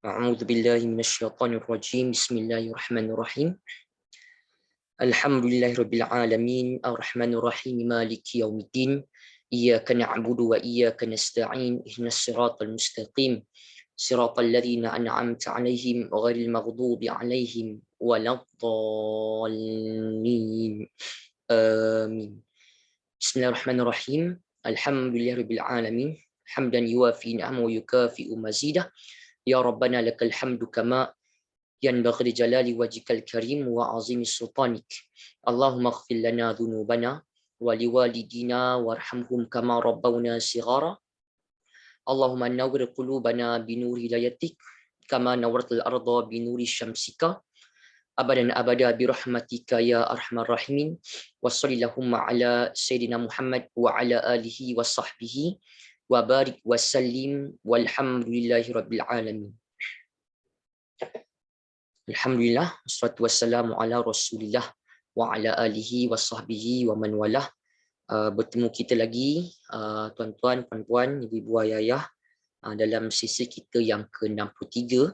أعوذ بالله من الشيطان الرجيم بسم الله الرحمن الرحيم الحمد لله رب العالمين الرحمن الرحيم مالك يوم الدين إياك نعبد وإياك نستعين اهدنا الصراط المستقيم صراط الذين أنعمت عليهم غير المغضوب عليهم ولا الضالين آمين بسم الله الرحمن الرحيم الحمد لله رب العالمين حمدا يوافي نعمه ويكافئ مزيده يا ربنا لك الحمد كما ينبغي لجلال وجهك الكريم وعظيم سلطانك اللهم اغفر لنا ذنوبنا ولوالدينا وارحمهم كما ربونا صغارا اللهم نور قلوبنا بنور هدايتك كما نورت الأرض بنور شمسك أبدا أبدا برحمتك يا أرحم الراحمين وصل اللهم على سيدنا محمد وعلى آله وصحبه وبارك وسلم والحمد لله رب العالمين. Alhamdulillah, wassalatu wassalamu ala rasulillah wa ala alihi wa sahbihi wa man walah. Bertemu kita lagi, tuan-tuan, puan-puan, ibu-ibu, ayah, dalam sesi kita yang ke-63,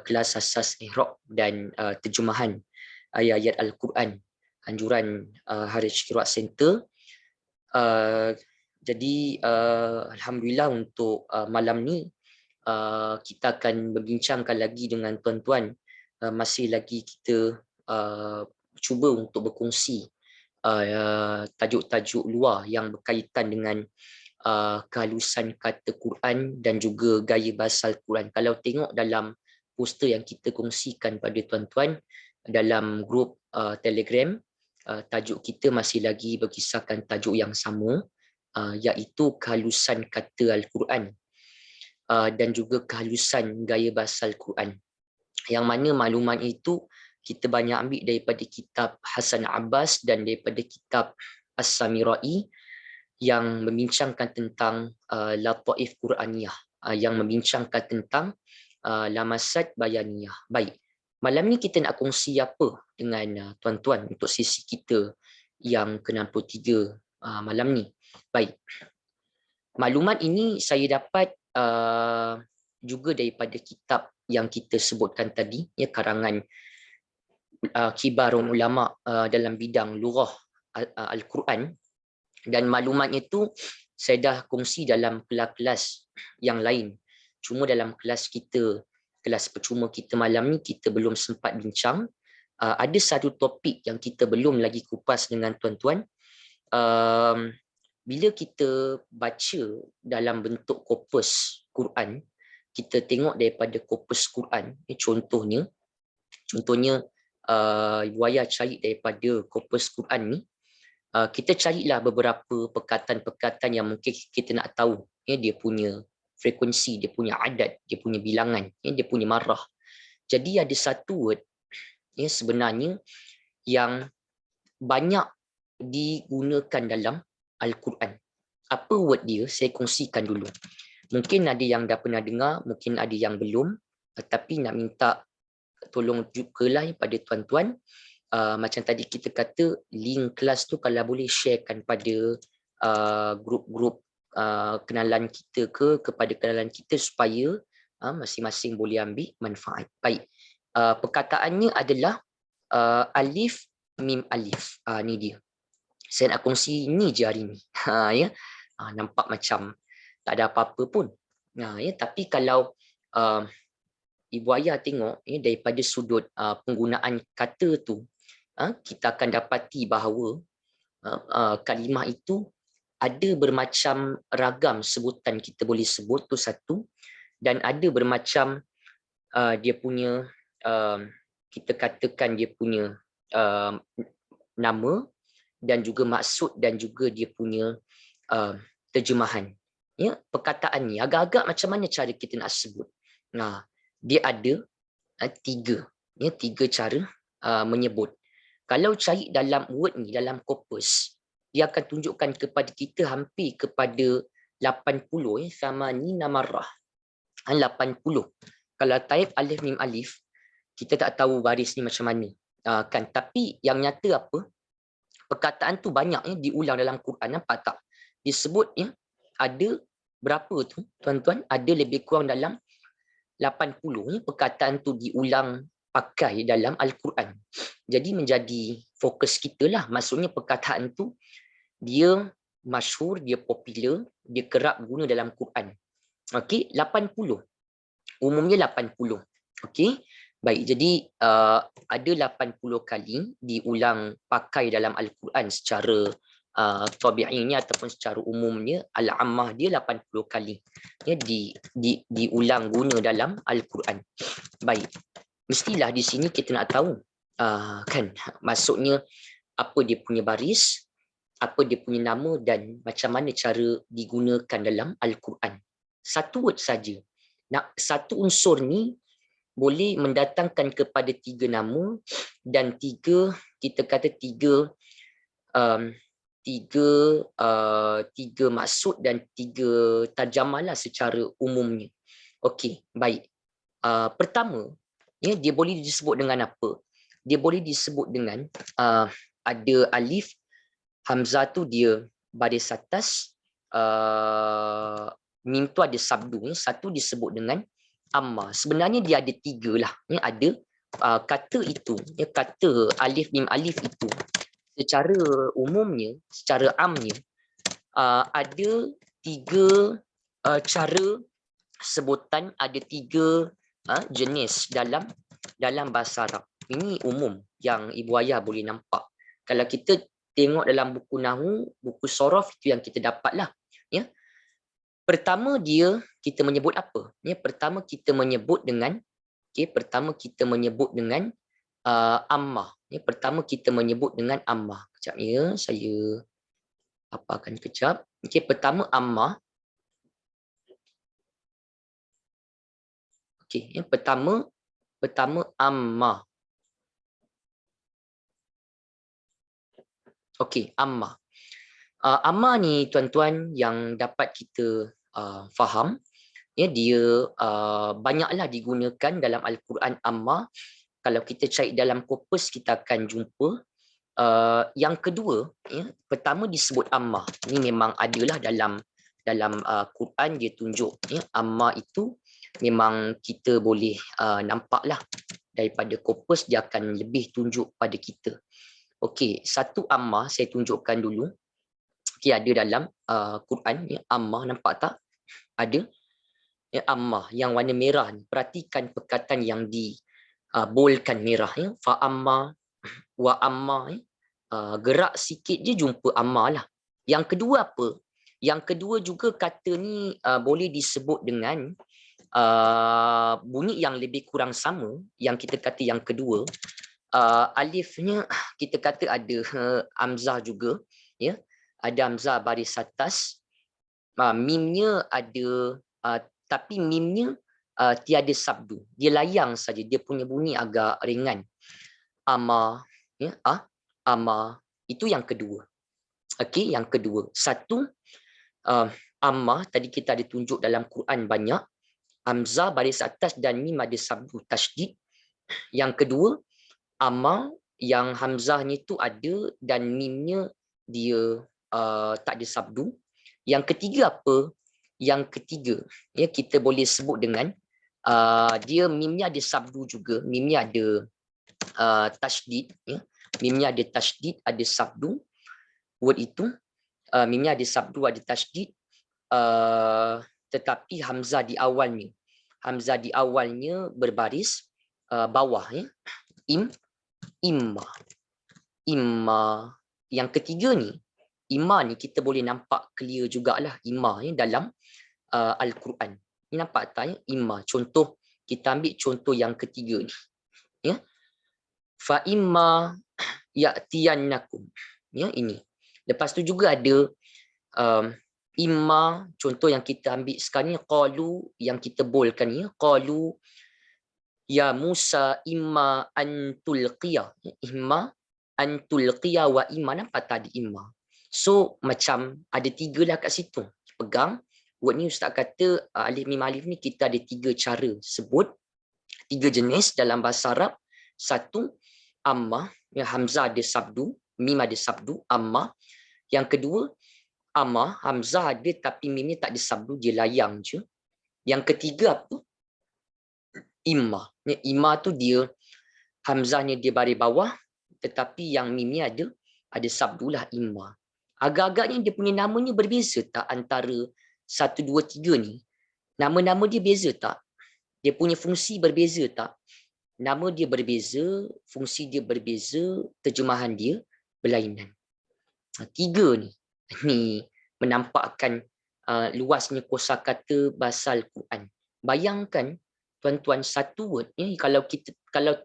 kelas asas i'rab dan terjemahan ayat-ayat Al-Quran, anjuran Harish Qiraat Center. Jadi, Alhamdulillah untuk malam ni, kita akan berbincangkan lagi dengan tuan-tuan. Masih lagi kita cuba untuk berkongsi tajuk-tajuk luar yang berkaitan dengan kehalusan kata Quran dan juga gaya bahasa Al-Quran. Kalau tengok dalam poster yang kita kongsikan pada tuan-tuan dalam grup Telegram, tajuk kita masih lagi berkisahkan tajuk yang sama, iaitu kehalusan kata Al-Quran dan juga kehalusan gaya bahasa Al-Quran. Yang mana maklumat itu kita banyak ambil daripada kitab Hasan Abbas dan daripada kitab As-Samirai yang membincangkan tentang Lataif Quraniyah, yang membincangkan tentang Lamasat Bayaniyah. Baik, malam ni kita nak kongsi apa dengan tuan-tuan untuk sesi kita yang ke-63 malam ni. Baik, maklumat ini saya dapat juga daripada kitab yang kita sebutkan tadi, karangan kibarun ulama dalam bidang lughah Al-Quran, dan maklumatnya itu saya dah kongsi dalam kelas-kelas yang lain. Cuma dalam kelas kita, kelas percuma kita malam ni, kita belum sempat bincang. Ada satu topik yang kita belum lagi kupas dengan tuan-tuan. Bila kita baca dalam bentuk korpus Quran, kita tengok daripada korpus Quran, contohnya Ibu Ayah cari daripada korpus Quran ni, kita carilah beberapa perkataan-perkataan yang mungkin kita nak tahu dia punya frekuensi, dia punya adat, dia punya bilangan, dia punya marah. Jadi ada satu word sebenarnya yang banyak digunakan dalam Al-Quran. Apa word dia? Saya kongsikan dulu. Mungkin ada yang dah pernah dengar, mungkin ada yang belum, tapi nak minta tolong jugalah pada tuan-tuan. Macam tadi kita kata, link kelas tu kalau boleh sharekan pada grup-grup kenalan kita kepada kenalan kita supaya masing-masing boleh ambil manfaat. Baik, perkataannya adalah alif mim alif. Ni dia. Saya nak kongsi ni je hari ni. Nampak macam tak ada apa-apa pun. Tapi kalau Ibu Ayah tengok daripada sudut penggunaan kata tu, kita akan dapati bahawa kalimah itu ada bermacam ragam sebutan kita boleh sebut tu satu, dan ada bermacam dia punya kita katakan dia punya nama dan juga maksud dan juga dia punya terjemahan. Perkataan ni agak-agak macam mana cara kita nak sebut. Dia ada tiga cara menyebut. Kalau cari dalam word ni, dalam korpus, dia akan tunjukkan kepada kita hampir kepada 80 thamanina marrah. 80. Kalau type alif mim alif, kita tak tahu baris ni macam mana. Kan, tapi yang nyata apa? Perkataan tu banyak diulang dalam Quran, nampak tak? Disebut ada berapa tu tuan-tuan? Ada lebih kurang dalam 80 perkataan tu diulang pakai dalam Al-Quran. Jadi menjadi fokus kita lah. Maksudnya perkataan tu dia masyhur, dia popular, dia kerap guna dalam Quran. Okey, 80. Umumnya 80. Okey. Baik, jadi ada 80 kali diulang pakai dalam Al-Quran secara tabi'inya ataupun secara umumnya. Al-ammah dia 80 kali ya diulang guna dalam Al-Quran. Baik. Mestilah di sini kita nak tahu kan maksudnya apa dia punya baris, apa dia punya nama dan macam mana cara digunakan dalam Al-Quran. Satu word saja. Satu unsur ni boleh mendatangkan kepada 3 nama dan 3 kita kata 3 tiga maksud dan 3 tarjamah lah secara umumnya. Okey, baik. Pertama, ya, dia boleh disebut dengan apa? Dia boleh disebut dengan ada alif, hamzah tu dia baris atas, mim tu ada sabdu. Satu disebut dengan amma. Sebenarnya dia ada 3 lah. Ada kata itu, kata alif mim alif itu secara umumnya, secara amnya ada 3 cara sebutan, ada 3 jenis dalam bahasa Arab. Ini umum yang ibu ayah boleh nampak. Kalau kita tengok dalam buku Nahu, buku Sorof, itu yang kita dapatlah. Ya. Pertama dia kita menyebut apa? Ya, pertama kita menyebut dengan ammah. Ya, pertama kita menyebut dengan ammah. Kejap ya, saya apakan kejap. Okey, pertama ammah. Okey, yang pertama ammah. Okey, ammah. Ammah ni tuan-tuan yang dapat kita faham, ya, dia banyaklah digunakan dalam Al-Quran ammah. Kalau kita cari dalam korpus kita akan jumpa. Yang kedua, ya, pertama disebut ammah. Ini memang adalah dalam Quran dia tunjuk, ya, ammah itu memang kita boleh nampaklah daripada korpus dia akan lebih tunjuk pada kita. Okey, satu ammah saya tunjukkan dulu. Okey, ada dalam Quran, ya, ammah, nampak tak? Ada ya, ammah yang warna merah ni. Perhatikan perkataan yang bolkan merah, ya. Fa amma wa amma, ya. Gerak sikit je jumpa ammah lah. Yang kedua apa? Yang kedua juga kata ni boleh disebut dengan bunyi yang lebih kurang sama. Yang kita kata yang kedua, alifnya kita kata ada hamzah juga, ya, ada hamzah baris atas, mimnya ada, tapi mimnya tiada sabdu, dia layang saja, dia punya bunyi agak ringan. Ama, ya, ama, itu yang kedua. Okey, yang kedua. Satu, amma tadi kita ada tunjuk dalam Quran banyak, hamzah baris atas dan mim ada sabdu tasydid. Yang kedua, amma yang hamzahnya itu ada dan mimnya dia tak ada sabdu. Yang ketiga apa? Yang ketiga, ya, kita boleh sebut dengan dia mimnya ada sabdu juga, mimnya ada tasydid, ya. Mimnya ada tasydid, ada sabdu. Word itu mimnya ada sabdu, ada tasydid, tetapi hamzah di awalnya berbaris bawah, ya. Imma. Yang ketiga ni, imma ni kita boleh nampak clear jugalah imma ni dalam Al-Quran. Ni nampak tak, ya? Imma. Contoh, kita ambil contoh yang ketiga ni. Ya. Fa imma ya'tiyannakum. Ya, ini. Lepas tu juga ada imma, contoh yang kita ambil sekarang ni, qalu, yang kita bolkan ni, qalu ya Musa imma antulqiya. Imma antulqiya wa imma, nampak tak ada imma. So macam ada 3 lah kat situ. Pegang word ni, ustaz kata alif mim alif ni kita ada 3 cara sebut, 3 jenis dalam bahasa Arab. Satu, ammah, yang hamzah ada sabdu, mim ada sabdu, ammah. Yang kedua, ammah, hamzah ada tapi mimnya tak ada sabdu, dia layang je. Yang ketiga apa? imma. Imma tu dia hamzahnya dia baris bawah, tetapi yang mimnya ada sabdulah imma. Agak-agaknya dia punya namanya berbeza tak antara 1, 2, 3 ni? Nama-nama dia beza tak? Dia punya fungsi berbeza tak? Nama dia berbeza, fungsi dia berbeza, terjemahan dia berlainan. 3 ni, ni menampakkan luasnya kosakata bahasa Al-Quran. Bayangkan tuan-tuan, satu word ni kalau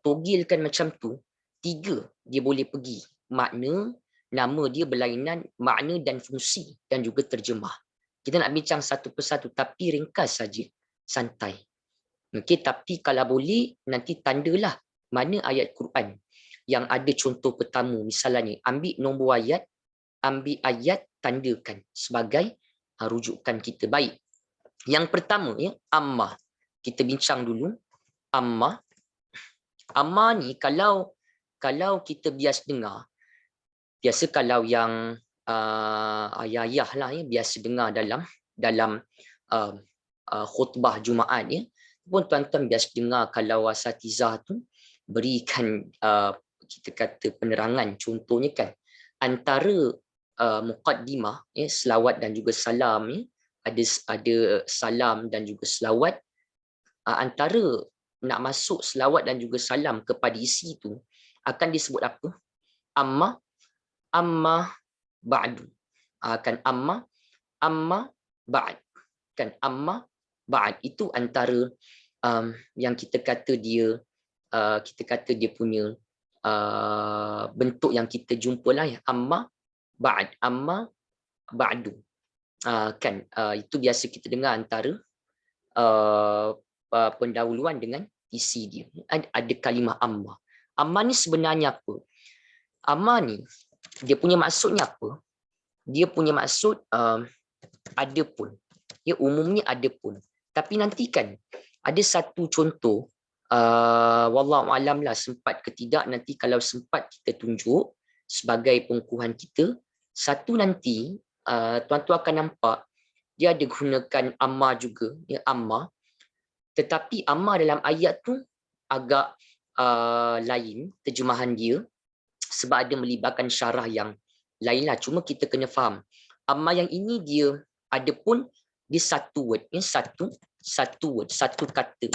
togilkan macam tu, 3 dia boleh pergi. Makna, nama dia berlainan, makna dan fungsi dan juga terjemah. Kita nak bincang satu persatu tapi ringkas saja, santai. Okey, tapi kalau boleh nanti tandalah mana ayat Quran yang ada contoh pertama. Misalnya ambil nombor ayat, ambil ayat, tandakan sebagai rujukan kita. Baik. Yang pertama ya, amma. Kita bincang dulu amma. Amma ni kalau kita biasa dengar, biasa kalau yang ayah-ayah lah ya, biasa dengar dalam khutbah Jumaat ya, pun tuan-tuan biasa dengar kalau asatizah tu berikan kita kata penerangan, contohnya kan antara muqaddimah ya, selawat dan juga salam ya, ada salam dan juga selawat, antara nak masuk selawat dan juga salam kepada isi tu akan disebut apa? Amma ba'du. Kan amma ba'd. Kan amma ba'd itu antara yang kita kata dia punya bentuk yang kita jumpa lah ya, amma ba'du. Kan itu biasa kita dengar antara pendahuluan dengan isi dia. Ada kalimah amma. Amma ni sebenarnya apa? Amma ni dia punya maksudnya apa? Dia punya maksud ada pun. Ya, umumnya ada pun. Tapi nanti kan ada satu contoh, wallahu alam lah sempat ke tidak, nanti kalau sempat kita tunjuk sebagai pengukuhan kita. Satu nanti tuan-tuan akan nampak dia ada gunakan amma juga, ya, amma. Tetapi amma dalam ayat tu agak lain terjemahan dia sebab ada melibatkan syarah yang lain lah. Cuma kita kena faham amma yang ini dia ada pun dia satu word, ya, satu word, satu kata.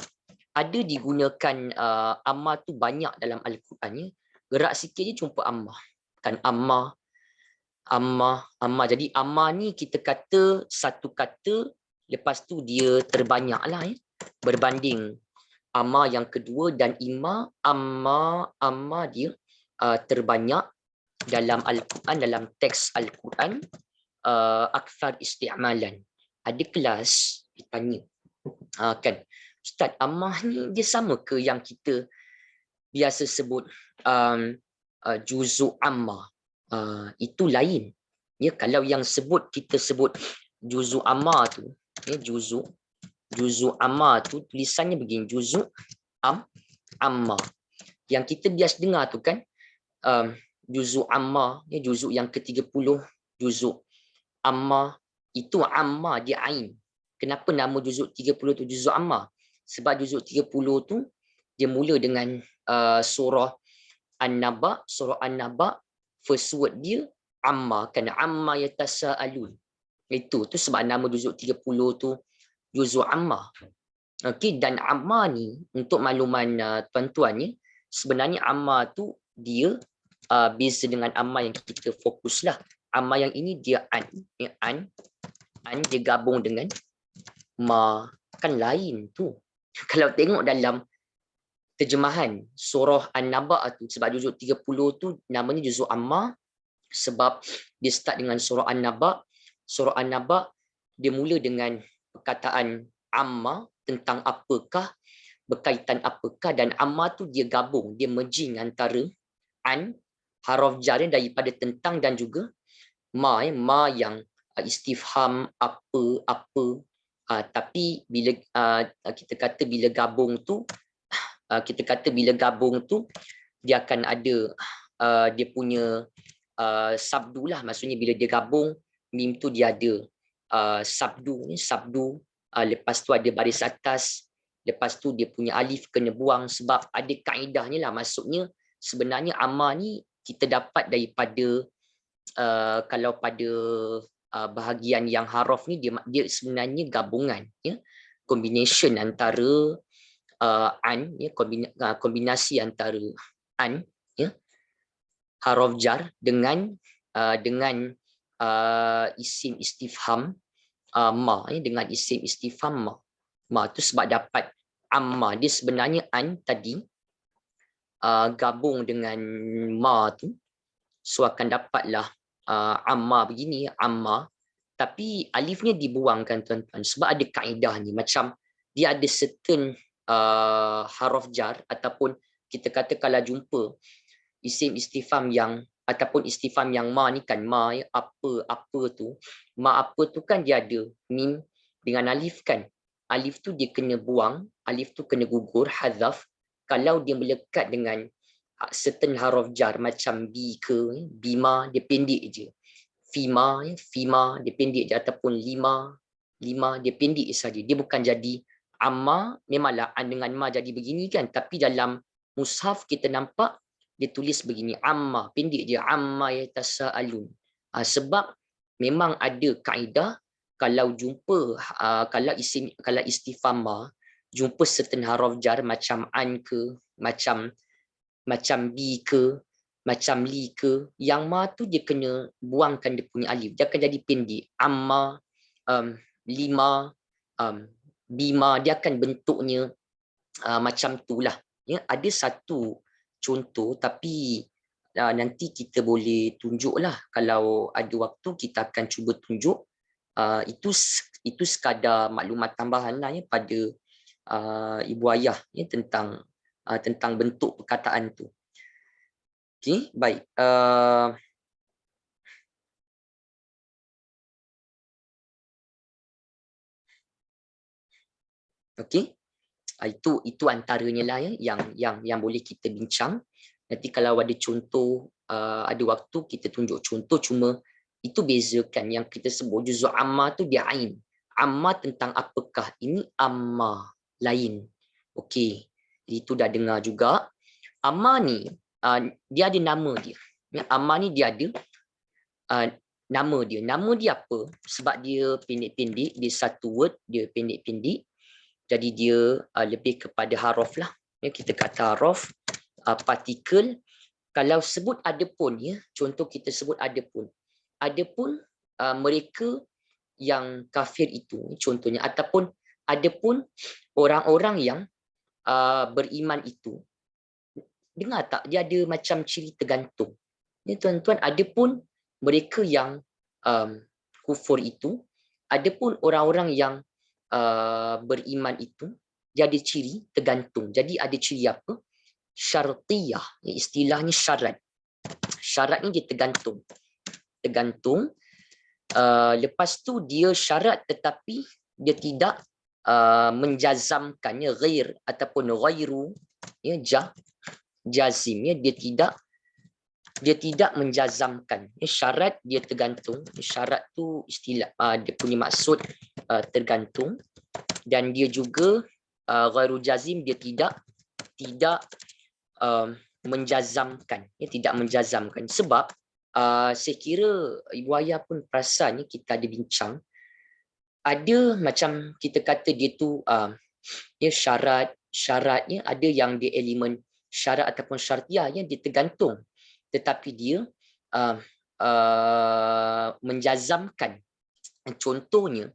Ada digunakan amma tu banyak dalam Al-Quran ya. Gerak sikit je jumpa amma. Kan amma. Jadi amma ni kita kata satu kata, lepas tu dia terbanyak lah ya. Berbanding amma yang kedua dan imma, amma dia terbanyak dalam Al-Quran, dalam teks Al-Quran, akthar isti'malan. Ada kelas ditanya, kan, Ustaz, ammah ni dia sama ke yang kita biasa sebut juzuk ammah? Itu lain. Ya, kalau yang kita sebut juzuk ammah tu, ya, juzuk ammah tu tulisannya begini, juzuk ammah. Yang kita biasa dengar tu kan juzuk ammah, ya, juzuk yang ke-30, juzuk ammah, itu ammah dia ain. Kenapa nama juzuk 30 tu juzuk ammah? Sebab juzuk 30 tu dia mula dengan surah An-Naba. Surah An-Naba first word dia amma, kan, amma yatasaalun. Itu sebab nama juzuk 30 tu juzuk ammah. Okey, dan amma ni untuk makluman tuan-tuan ni, sebenarnya amma tu dia beza dengan amma yang kita fokuslah. Amma yang ini dia an dia gabung dengan ma, kan lain tu. Kalau tengok dalam terjemahan surah An-Naba tu, sebab juzuk 30 tu namanya juzuk amma sebab dia start dengan surah An-Naba. Surah An-Naba dia mula dengan perkataan amma, tentang apakah, berkaitan apakah, dan amma tu dia gabung, dia merging antara an, haraf jar daripada tentang, dan juga ma yang istifham apa. Tapi bila kita kata bila gabung tu, dia akan ada dia punya sabdu lah. Maksudnya bila dia gabung, mim tu dia ada sabdu. Lepas tu ada baris atas, lepas tu dia punya alif kena buang sebab ada kaedahnya lah. Maksudnya sebenarnya amma ni kita dapat daripada kalau pada bahagian yang haraf ni dia sebenarnya gabungan, ya, combination antara an, ya, kombinasi antara an, ya, haraf jar dengan isim istifham ma, ya, dengan isim istifham ma tu sebab dapat amma. Dia sebenarnya an tadi gabung dengan ma tu, so akan dapatlah amma begini, amma, tapi alifnya dibuangkan tuan-tuan sebab ada kaedah ni, macam dia ada certain haraf jar ataupun kita kata kalau jumpa isim istifham yang ataupun istifham yang ma ni kan, ma, ya, apa tu, ma apa tu kan dia ada mim dengan alif kan. Alif tu dia kena buang, alif tu kena gugur, hazaf kalau dia melekat dengan certain haraf jar macam bi ke, bima dia pendek je, fima, ya, fima dia pendek je, ataupun lima dia pendek saja, dia bukan jadi amma. Memanglah an dengan ma jadi begini kan, tapi dalam mushaf kita nampak dia tulis begini, amma pendek je, amma yatasaalun. Sebab memang ada kaedah kalau jumpa kalau istifham ma jumpa certain haraf jar macam an ke, macam bi ke, macam li ke, yang ma tu dia kena buangkan dia punya alif, dia akan jadi pendek, amma, lima, bima, dia akan bentuknya macam tu lah, ya. Ada satu contoh tapi nanti kita boleh tunjuk lah, kalau ada waktu kita akan cuba tunjuk. Itu sekadar maklumat tambahan lah, ya, pada ibu ayah, ya, tentang bentuk perkataan tu. Okey, baik. Okey. Itu antaranya lah, ya, yang boleh kita bincang. Nanti kalau ada contoh, ada waktu kita tunjuk contoh, cuma itu bezakan yang kita sebut juzuk amma tu dia ain. Amma tentang apakah? Ini amma lain. Okey. Itu dah dengar juga. Amma ni dia ada nama dia. Amma ni dia ada nama dia. Nama dia apa? Sebab dia pendek-pendek, dia satu word, dia pendek-pendek. Jadi dia lebih kepada haraf lah. Ya, kita kata haraf, partikel. Kalau sebut ada pun, ya, contoh kita sebut ada pun. Ada pun mereka yang kafir itu, contohnya, ataupun ada pun orang-orang yang beriman itu. Dengar tak? Dia ada macam ciri tergantung. Ya, tuan-tuan, ada pun mereka yang kufur itu, ada pun orang-orang yang beriman itu, dia ada ciri tergantung. Jadi ada ciri apa? Syartiyah. Istilahnya syarat. Syarat ni dia tergantung. Lepas tu dia syarat tetapi dia tidak menjazamkannya, ghair ataupun ghairu, ya, jazim, ya, dia tidak menjazamkan. Syarat dia tergantung. Syarat tu istilah dia punya maksud tergantung, dan dia juga ghairu jazim, dia tidak menjazamkan, ya, tidak menjazamkan. Sebab saya kira ibu ayah pun perasan, kita ada bincang, ada macam kita kata dia tu ya, syaratnya ada yang dia elemen syarat ataupun syartiyah, ya, dia tergantung, tetapi dia menjazamkan. Contohnya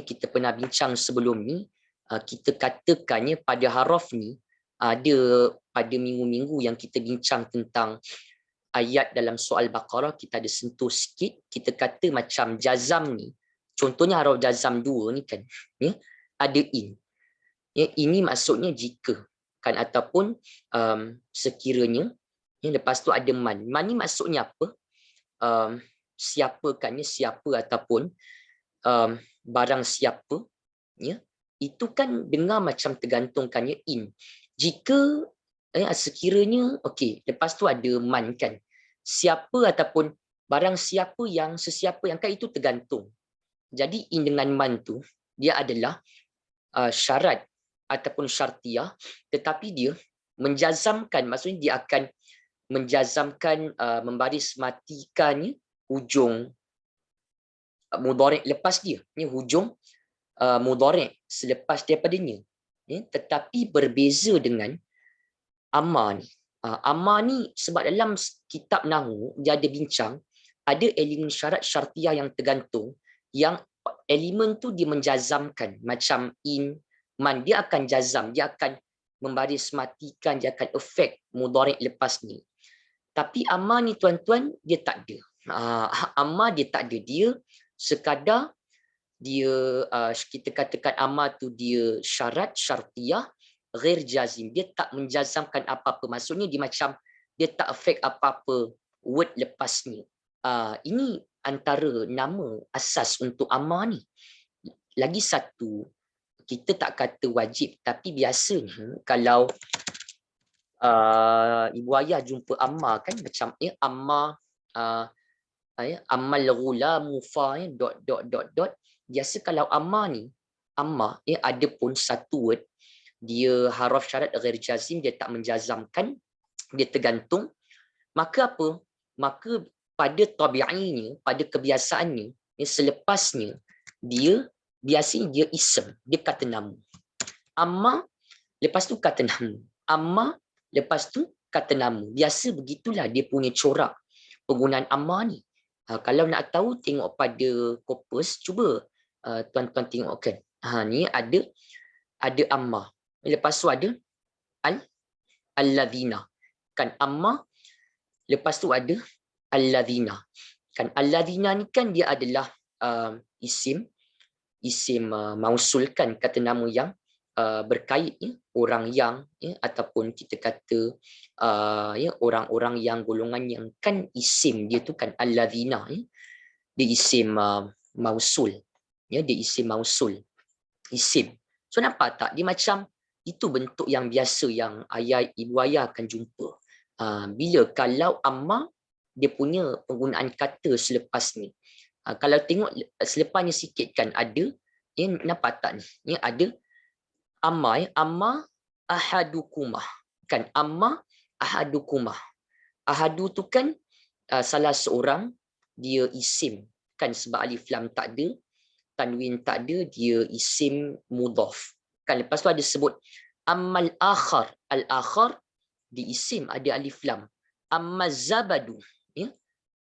kita pernah bincang sebelum ni, kita katakannya pada haraf ni, ada pada minggu-minggu yang kita bincang tentang ayat dalam soal Baqarah, kita ada sentuh sikit. Kita kata macam jazam ni, contohnya haraf jazam 2 ni kan, ya, ada in. Ya, ini maksudnya jika kan, ataupun sekiranya, ya, lepas tu ada man. Man ni maksudnya apa? Siapa kan, ya, siapa ataupun barang siapa, ya, itu kan dengar macam tergantungkannya in. Jika sekiranya, okey, lepas tu ada man kan, siapa ataupun barang siapa yang sesiapa yang kan, itu tergantung. Jadi in dengan man tu dia adalah syarat ataupun syartiyah, tetapi dia menjazamkan, maksudnya dia akan menjazamkan, membaris matikannya hujung mudhari' lepas dia. Ini hujung mudhari' selepas daripadanya. Tetapi berbeza dengan amma ni. Amma ni sebab dalam kitab Nahwu dia ada bincang, ada elemen syarat syartiyah yang tergantung, yang elemen tu dia menjazamkan, macam in, man, dia akan jazam, dia akan membaris matikan, dia akan efek mudhari' lepas ni. Tapi amma ni tuan-tuan, dia tak ada. Amma dia tak ada, dia sekadar dia kita katakan amma tu dia syarat syartiyah ghair jazim, dia tak menjazamkan apa-apa, maksudnya dia macam dia tak efek apa-apa word lepas ni. Ini antara nama asas untuk amma ni. Lagi satu, kita tak kata wajib, tapi biasanya kalau ibu ayah jumpa amma kan, macam amma amal ghulamu fa biasa kalau amma ni, amma ada pun satu word dia haraf syarat ghair jazim, dia tak menjazamkan, dia tergantung, maka apa? Maka pada tabi'inya, pada kebiasaannya, selepasnya dia biasanya dia ism, dia kata nama. Amma lepas tu kata nama. Amma lepas tu kata nama. Biasa begitulah dia punya corak penggunaan amma ni. Kalau nak tahu, tengok pada korpus, cuba tuan-tuan tengokkan. Ni ada amma. Lepas tu ada al-ladzina. Kan amma, lepas tu ada al-ladzina. Kan al-ladzina ni kan dia adalah isim mausul, kan kata nama yang berkait, orang yang, ataupun kita kata orang-orang yang golongan yang, kan isim dia tu kan al-ladzina, dia isim mausul, dia isim mausul, isim. So nampak tak, dia macam itu bentuk yang biasa yang ibu ayah akan jumpa. Bila kalau amma dia punya penggunaan kata selepas ni. Kalau tengok selepasnya sikit kan ada, nampak tak ni? Ada amma ahadukumah. Kan amma ahadukumah. Ahadu tu kan salah seorang, dia isim. Kan sebab alif lam tak ada, tanwin tak ada, dia isim mudhaf. Kan lepas tu ada sebut ammal akhar, al-akhar di isim ada alif lam. Amma zabadu,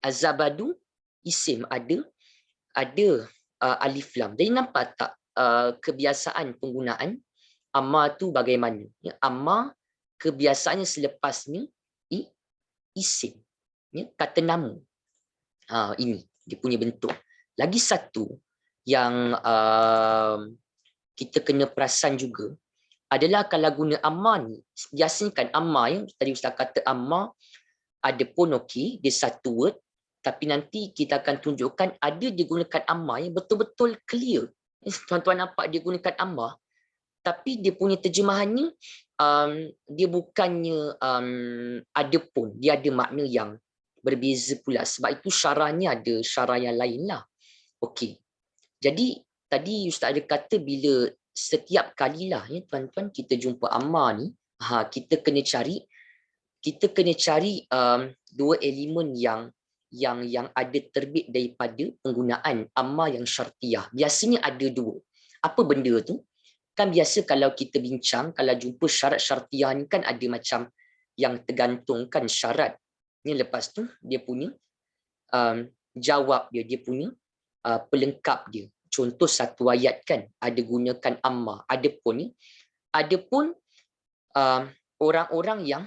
azabadu isim ada alif lam. Jadi nampak tak kebiasaan penggunaan amma tu bagaimana? Amma kebiasaannya selepasnya isim, kata nama. Ini dia punya bentuk. Lagi satu yang kita kena perasan juga adalah kalau guna amma ni, biasanya kan amma yang tadi Ustaz kata amma ada pun okey, dia satu word, tapi nanti kita akan tunjukkan ada dia gunakan amma yang betul-betul clear. Tuan-tuan nampak dia gunakan amma, tapi dia punya terjemahannya dia bukannya ada pun, dia ada makna yang berbeza pula. Sebab itu syarahnya ada syarah yang lain lah. Okey. Jadi tadi Ustaz ada kata bila setiap kalilah tuan-tuan kita jumpa amma ni, kita kena cari dua elemen yang ada terbit daripada penggunaan amma yang syartiyah. Biasanya ada dua. Apa benda tu? Kan biasa kalau kita bincang, kalau jumpa syarat syartiyah ni kan ada macam yang tergantung kan syarat. Ni lepas tu dia punya jawab dia punya pelengkap dia. Contoh satu ayat kan ada gunakan amma. Adapun orang-orang yang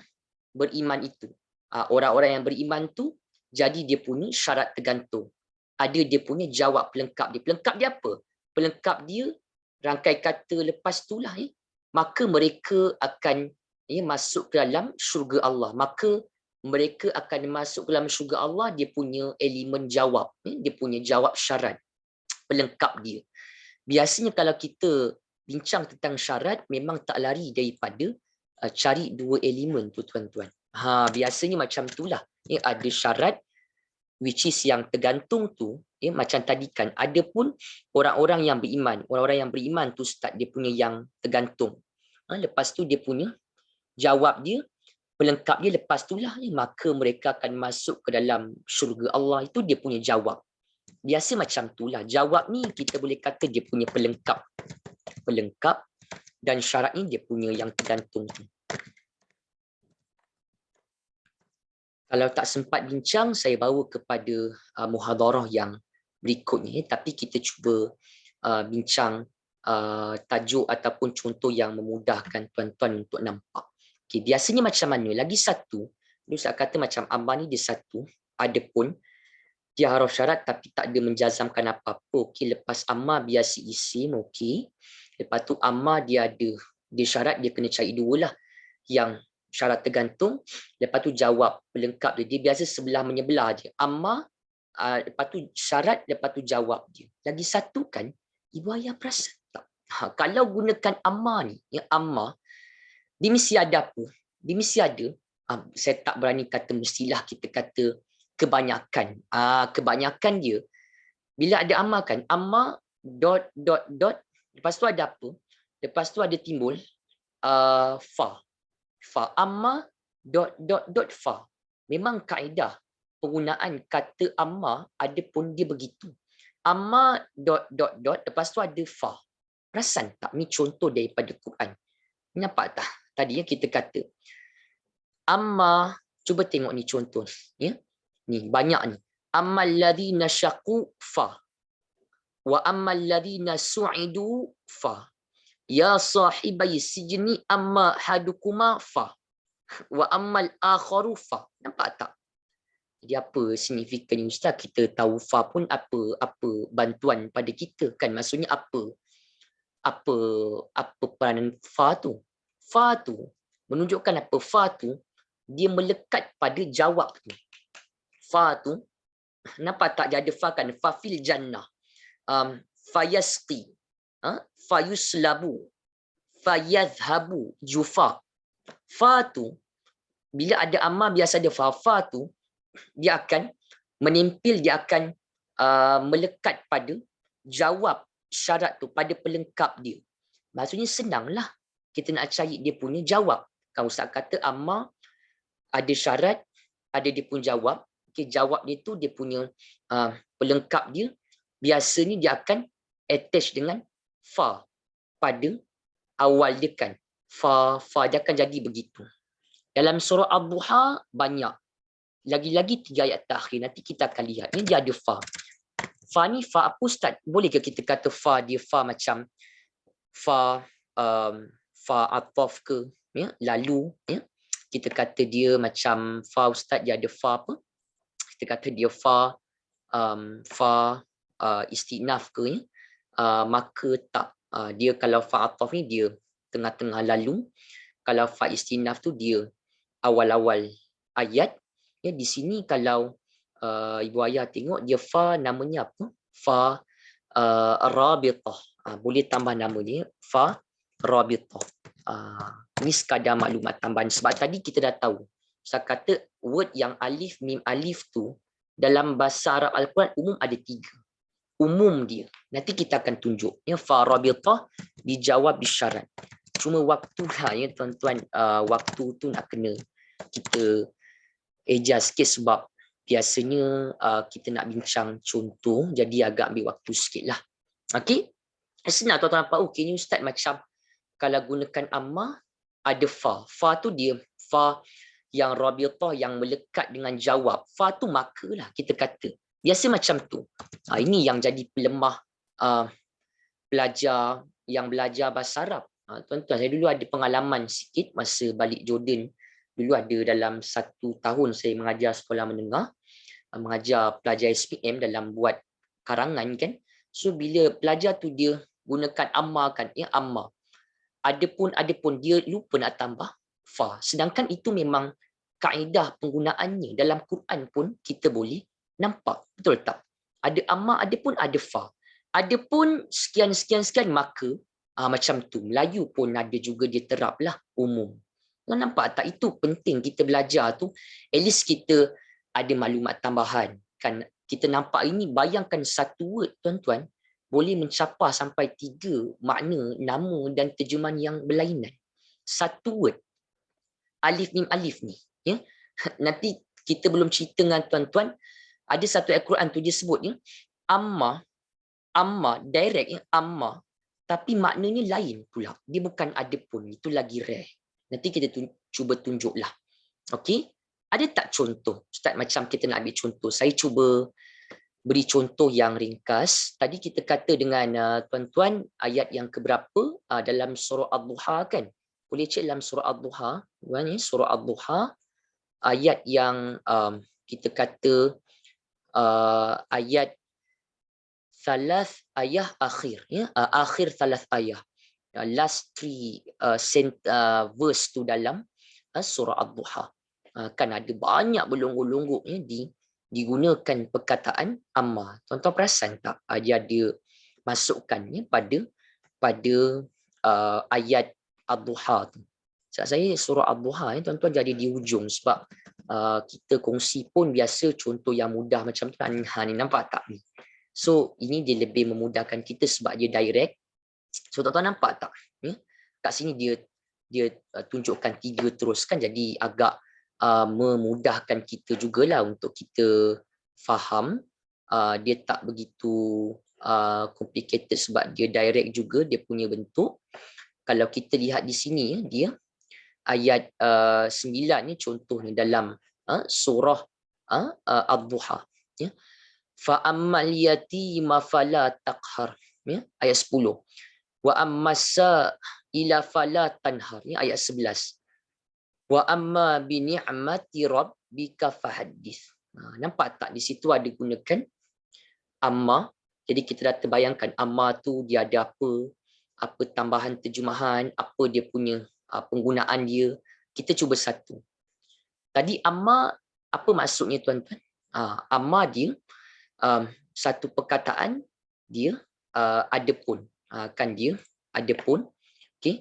beriman itu. Orang-orang yang beriman tu jadi dia punya syarat tergantung. Ada dia punya jawab pelengkap dia. Pelengkap dia apa? Pelengkap dia rangkai kata lepas itulah maka mereka akan masuk ke dalam syurga Allah. Maka mereka akan masuk ke dalam syurga Allah, dia punya elemen jawab, dia punya jawab syarat pelengkap dia. Biasanya kalau kita bincang tentang syarat memang tak lari daripada cari dua elemen tu tuan-tuan. Biasanya macam itulah. Ada syarat which is yang tergantung tu, macam tadi kan ada pun orang-orang yang beriman tu Ustaz, dia punya yang tergantung. Lepas tu dia punya jawab dia, pelengkap dia lepas itulah maka mereka akan masuk ke dalam syurga Allah. Itu dia punya jawab. Biasa macam itulah. Jawab ni kita boleh kata dia punya pelengkap. Pelengkap dan syarat ni dia punya yang tergantung tu. Kalau tak sempat bincang, saya bawa kepada muhadarah yang berikutnya. Tapi kita cuba bincang tajuk ataupun contoh yang memudahkan tuan-tuan untuk nampak. Okay, biasanya macam mana? Lagi satu, saya kata macam amma ni dia satu, ada pun dia harus syarat tapi tak ada menjazamkan apa-apa. Okay, lepas amma biasa isim, okay. Lepas tu amma dia ada, dia syarat dia kena cari dua lah. Yang syarat tergantung, lepas tu jawab pelengkap dia. Dia biasa sebelah menyebelah je. Amma, lepas tu syarat, lepas tu jawab dia. Lagi satu kan, ibu ayah perasan tak? Kalau gunakan amma ni, yang amma, dia mesti ada apa? Dia mesti ada, saya tak berani kata mestilah, kita kata kebanyakan. Kebanyakan dia, bila ada amma kan, amma dot dot dot, lepas tu ada apa? Lepas tu ada timbul fa. Fa. Amma dot dot dot fa. Memang kaedah penggunaan kata amma ada pun dia begitu. Amma dot dot dot, lepas tu ada fa. Perasan tak? Ni contoh daripada Quran. Nampak tak? Tadi yang kita kata amma, cuba tengok ni contoh ya. Ni banyak ni. Ammal ladzina syaqu fa wa ammal ladzina su'idu fa. Ya sahibai sijni amma hadukuma fa wa ammal akharu fa. Nampak tak? Jadi apa signifikan ni ustaz? Kita tahu fa pun apa bantuan pada kita kan? Maksudnya apa peranan fa tu? Fa tu menunjukkan apa? Fa tu dia melekat pada jawab tu. Fa tu nampak tak? Dia ada fa kan? Fa fil jannah. Fayasqi, fayuslabu, fayadhhabu jufa. Fa tu bila ada amma biasa ada fa. Fa tu dia akan menempel, dia akan melekat pada jawab syarat tu, pada pelengkap dia. Maksudnya senanglah kita nak cari dia punya jawab. Kalau ustaz kata amma ada syarat, ada dia pun jawab. Okay, jawab dia tu dia punya pelengkap dia. Biasanya dia akan attach dengan fa pada awal dia kan. Fa dia akan jadi begitu. Dalam surah Ad-Duha banyak. Lagi-lagi 3 ayat terakhir. Nanti kita akan lihat. Ini dia ada fa. Fa ni fa apa ustaz? Bolehkah kita kata fa dia fa macam fa ataf ke? Ya? Lalu ya? Kita kata dia macam fa ustaz, dia ada fa apa? Kita kata dia fa istinaf ke ya? Maka tak. Dia kalau fa ataf ni dia tengah-tengah lalu. Kalau fa istinaf tu dia awal-awal ayat. Ya, di sini kalau ibu ayah tengok dia fa namanya apa? Fa rabitah. Boleh tambah nama dia fa rabitah. Ini sekadar maklumat tambahan sebab tadi kita dah tahu. Saya kata word yang alif mim alif tu dalam bahasa Arab Al-Quran umum ada 3. Umum dia. Nanti kita akan tunjuk. Ya, fa rabitah dijawab disyarat. Cuma waktu lah ya tuan-tuan, waktu tu nak kena kita adjust sikit sebab biasanya kita nak bincang contoh, jadi agak ambil waktu sikit lah. Okey? Senang tuan-tuan nampak, okey ni ustaz macam kalau gunakan amma ada fa. Fa tu dia fa yang rabitah yang melekat dengan jawab. Fa tu maka lah kita kata. Biasa macam tu. Ini yang jadi pelemah pelajar yang belajar bahasa Arab. Tuan-tuan, saya dulu ada pengalaman sikit masa balik Jordan. Dulu ada dalam 1 tahun saya mengajar sekolah menengah, mengajar pelajar SPM dalam buat karangan kan. So bila pelajar tu dia gunakan amma kan, ya amma. Ada pun dia lupa nak tambah fa. Sedangkan itu memang kaedah penggunaannya dalam Quran pun kita boleh nampak. Betul tak? Ada amma, ada pun ada fa. Ada pun sekian maka macam tu. Melayu pun ada juga dia teraplah umum. Kau nampak tak? Itu penting kita belajar tu. At least kita ada maklumat tambahan. Kan kita nampak ini, bayangkan satu word tuan-tuan boleh mencapai sampai 3 makna, nama dan terjemahan yang berlainan. satu word alif mim alif ni, ya. Nanti kita belum cerita dengan tuan-tuan, ada satu ayat Quran tu dia sebut, ya, amma direct, ya, amma, tapi maknanya lain pula, dia bukan ada pun, itu lagi rare. Nanti kita cuba tunjuklah. Okey, ada tak contoh Ustaz? Macam kita nak ambil contoh, saya cuba beri contoh yang ringkas. Tadi kita kata dengan tuan-tuan ayat yang keberapa dalam surah Ad-Duha kan? Boleh cek dalam surah Ad-Duha, surah Ad-Duha ayat yang kita kata ayat salas ayah akhir, ya, akhir salas ayah, last three verse tu dalam surah Ad-Duha. Kan ada banyak berlonggok-longgok, ya, digunakan perkataan amma. Tuan-tuan perasan tak? Dia ada masukkannya pada ayat Ad-Duha tu. Saya surah Ad-Duha, tuan-tuan jadi di hujung sebab kita kongsi pun biasa contoh yang mudah macam tu. Ni nampak tak ni? So ini dia lebih memudahkan kita sebab dia direct. So tuan-tuan nampak tak? Ya? Kat sini dia tunjukkan 3 terus kan, jadi agak memudahkan kita jugalah untuk kita faham. Dia tak begitu complicated sebab dia direct juga dia punya bentuk. Kalau kita lihat di sini, dia ayat 9 ni contoh ni dalam surah Ad-Duha, ya. Fa ammal yatima fala taqhar, ya, ayat 10. Wa ammasa ila fala tanhar, ya, ayat 11. Wa amma bi ni'mati rabbika fahaddits. Nampak tak di situ ada gunakan amma. Jadi kita dah terbayangkan amma tu dia ada apa tambahan terjemahan, apa dia punya penggunaan dia. Kita cuba satu. Tadi amma apa maksudnya tuan-tuan? Amma dia satu perkataan dia ada pun. Kan dia ada pun. Okey.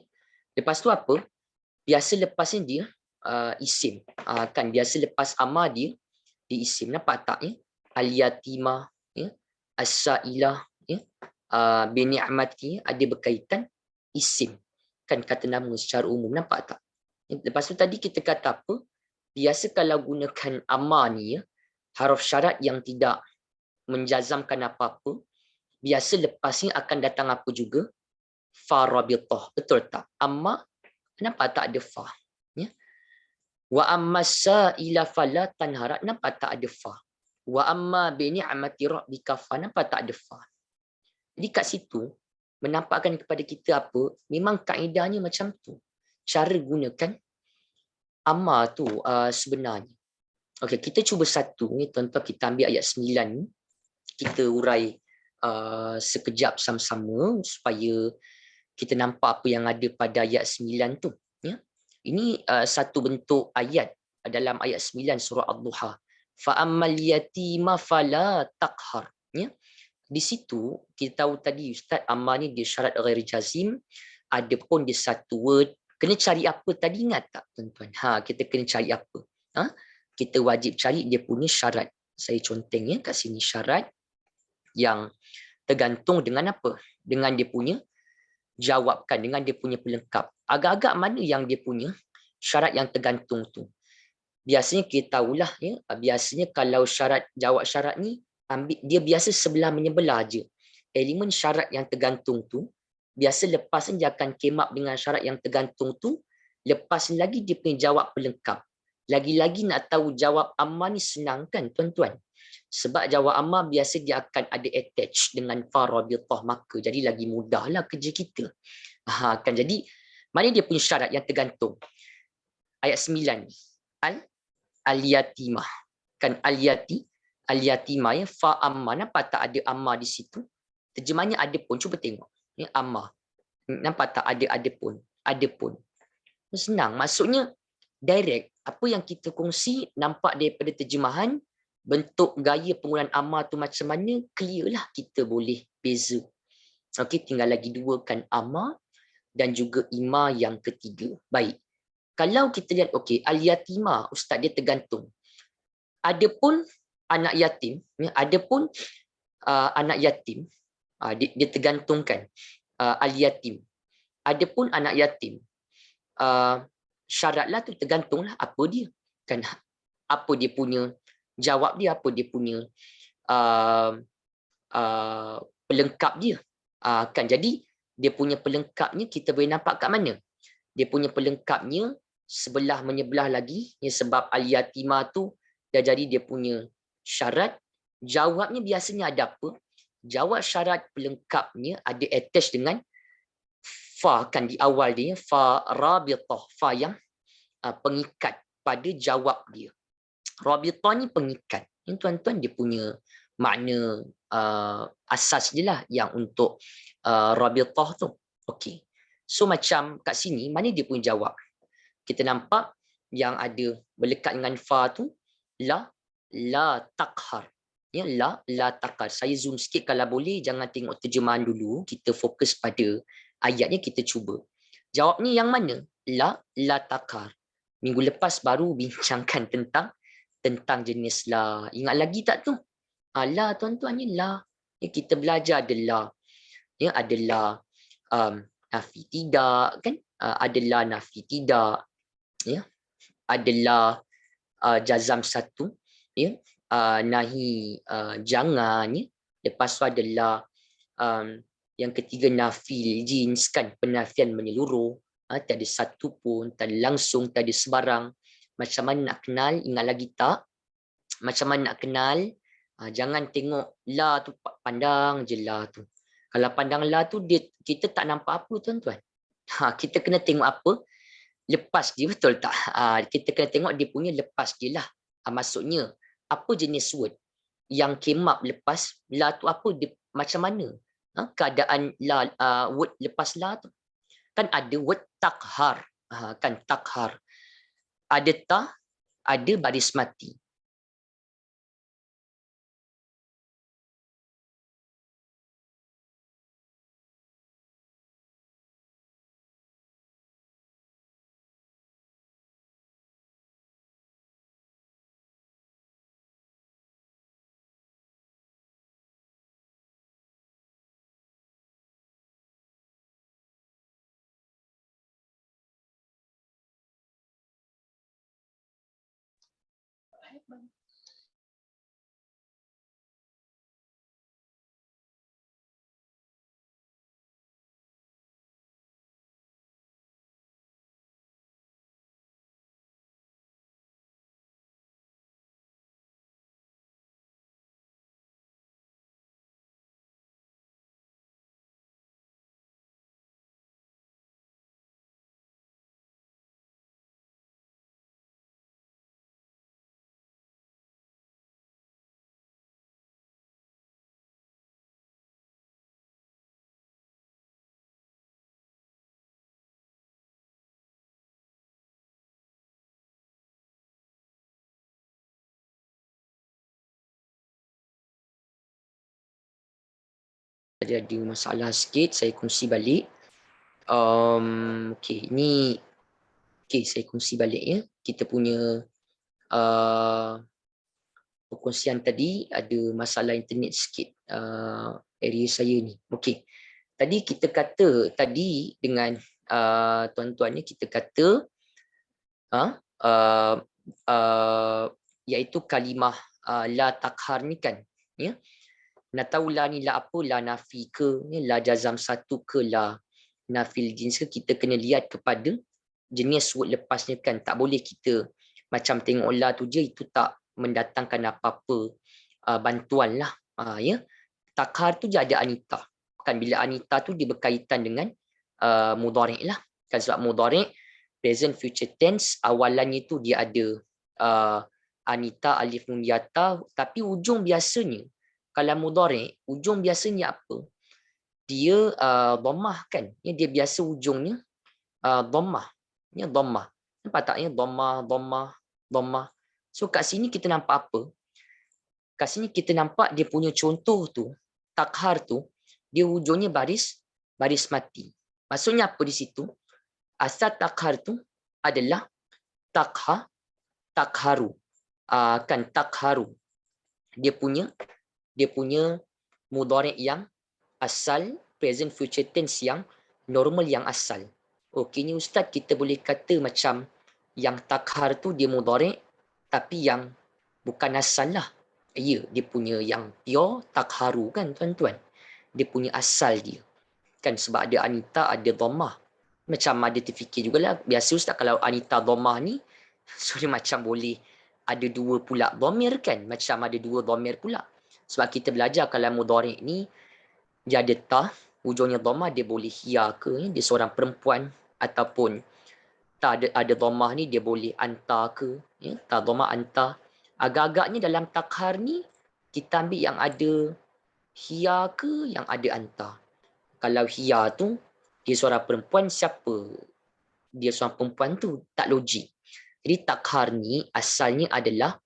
Lepas tu apa? Biasa lepasnya dia isim. Kan biasa lepas amma dia isim. Nampak tak, ya? Al-yatimah, ya? As-sailah, ya? Bi ni'mati ada berkaitan isim. Kan kata nama secara umum. Nampak tak? Lepas tu tadi kita kata apa? Biasa kalau gunakan amma ni, ya, haruf syarat yang tidak menjazamkan apa-apa, biasa lepasnya akan datang apa juga? Fa rabithah. Betul tak? Amma nampak tak ada fa, ya. Wa ammasa ila fala tanhara, nampak tak ada fa. Wa amma bi ni'mati rabbika fa, nampak tak ada fa. Jadi kat situ menampakkan kepada kita apa? Memang kaedahnya macam tu. Cara gunakan amma tu sebenarnya. Okey, kita cuba satu ni tuan-tuan, kita ambil ayat 9 ni. Kita urai sekejap sama-sama supaya kita nampak apa yang ada pada ayat 9 tu, ya. Ini satu bentuk ayat dalam ayat 9 surah Ad-Duha. Fa ammal yatima fala taqhar, ya. Di situ kita tahu tadi Ustaz, amma ni dia syarat ghairi jazim, ada pun dia satu word. Kena cari apa tadi, ingat tak tuan-tuan? Kita kena cari apa? Kita wajib cari dia punya syarat. Saya contengnya kat sini syarat yang tergantung dengan apa? Dengan dia punya jawabkan, dengan dia punya pelengkap. Agak-agak mana yang dia punya syarat yang tergantung tu? Biasanya kita tahulah, ya, biasanya kalau syarat jawab syarat ni ambil dia biasa sebelah menyebelah aje. Elemen syarat yang tergantung tu biasa lepas ni dia akan came up dengan syarat yang tergantung tu, lepas ni lagi dia punya jawab pelengkap. Lagi-lagi nak tahu jawab amma ni senang kan tuan-tuan? Sebab jawab amma biasa dia akan ada attach dengan fa rabithah, maka jadi lagi mudahlah kerja kita. Kan jadi mana dia punya syarat yang tergantung? Ayat 9 ni. Al-yatimah. Kan al-yatimah, ya, fa amma. Nampak tak ada amma di situ? Terjemahnya ada pun. Cuba tengok. Ya, amma. Nampak tak ada pun? Ada pun. Senang. Maksudnya direct. Apa yang kita kongsi nampak daripada terjemahan, bentuk gaya penggunaan amma tu macam mana, clear lah, kita boleh beza. Okey, tinggal lagi dua kan, amma dan juga ima yang ketiga. Baik. Kalau kita lihat, okey, al-yatimah, Ustaz, dia tergantung. Adapun anak yatim, adapun anak yatim, dia tergantungkan al-yatim. Adapun anak yatim, syarat lah tu tergantunglah apa dia. Kan apa dia punya jawab dia, apa dia punya uh, uh, pelengkap dia. Kan jadi dia punya pelengkapnya kita boleh nampak kat mana? Dia punya pelengkapnya sebelah menyebelah lagi, ya, sebab al-yatima tu dah jadi dia punya syarat. Jawabnya biasanya ada apa? Jawab syarat pelengkapnya ada attach dengan fa, kan di awal dia, fa rabitah, fa yang pengikat pada jawab dia. Rabitah ni pengikat. Ini tuan-tuan dia punya makna asas je lah yang untuk rabitah tu. Okey. So macam kat sini, mana dia punya jawab? Kita nampak yang ada melekat dengan fa tu, la taqhar. Ya, la taqhar. Saya zoom sikit kalau boleh, jangan tengok terjemahan dulu. Kita fokus pada ayatnya, kita cuba. Jawabnya yang mana? La taqhar. Minggu lepas baru bincangkan tentang jenis la. Ingat lagi tak tu? La tuan-tuan ni la. Ya, kita belajar ada la. Ya, ada la nafi tidak, kan? Ada la nafi tidak. Ya, adalah jazam satu, ya, nahi jangan, ya. Lepas tu adalah yang ketiga nafil jins, kan, penafian menyeluruh. Tak ada satu pun, tak ada langsung, tak ada sebarang. Macam mana nak kenal? Ingat lagi tak? Macam mana nak kenal? Jangan tengok la tu, pandang je la tu. Kalau pandang la tu, kita tak nampak apa, tuan-tuan. Kita kena tengok apa? Lepas dia, betul tak? Kita kena tengok dia punya lepas dia lah. Maksudnya, apa jenis word yang came up lepas la tu, apa dia, macam mana keadaan la, word lepas la tu. Kan ada word takhar, kan, takhar. Ada ta, ada baris mati. Ada masalah sikit, saya kongsi balik. Okay, ni saya kongsi balik, ya. Kita punya perkongsian tadi ada masalah internet sikit, area saya ni. Okey. Tadi kita kata dengan tuan-tuan ni, kita kata iaitu kalimah la takhar ni, kan, ya. Nak tahu la ni la apa, la nafi ke, la jazam satu ke, la nafil jins ke, kita kena lihat kepada jenis word lepasnya, kan. Tak boleh kita macam tengok la tu je, itu tak mendatangkan apa-apa bantuan lah, ya. Takhar tu je ada anita, kan. Bila anita tu dia berkaitan dengan mudhari' lah, kan, sebab mudhari' present future tense awalannya tu dia ada anita, alif nun yata, tapi ujung biasanya kalau mudhari' ujung biasanya apa? Dia dhammah, kan, ya. Dia biasa ujungnya dhammah, ya, dhammah. Nampak tak, ya? Dhammah. So kat sini kita nampak apa? Kat sini kita nampak dia punya contoh tu, takhar tu, dia ujungnya baris mati. Maksudnya apa di situ? Asal takhar tu adalah takharu, kan, takharu. Dia punya mudhari' yang asal, present future tense yang normal, yang asal. okey ni ustaz kita boleh kata macam yang takhar tu dia mudhari' tapi yang bukan asal lah. Ya, dia punya yang pure takharu kan tuan-tuan. Dia punya asal dia. Kan sebab ada Anita, ada dhammah. Macam ada terfikir jugalah. Biasa ustaz kalau Anita dhammah ni, so dia macam boleh ada dua pula dhamir kan. Macam ada dua dhamir pula. Sebab kita belajar kalau mudhari' ni, dia ada ta, hujungnya dhammah, dia boleh hiya ke, dia seorang perempuan, ataupun ta ada dhammah ni dia boleh anta ke, ya, ta dhammah anta. Agak-agaknya dalam takhar ni kita ambil yang ada hiya ke yang ada anta. Kalau hiya tu dia seorang perempuan, siapa dia seorang perempuan tu? Tak logik. Jadi takhar ni asalnya adalah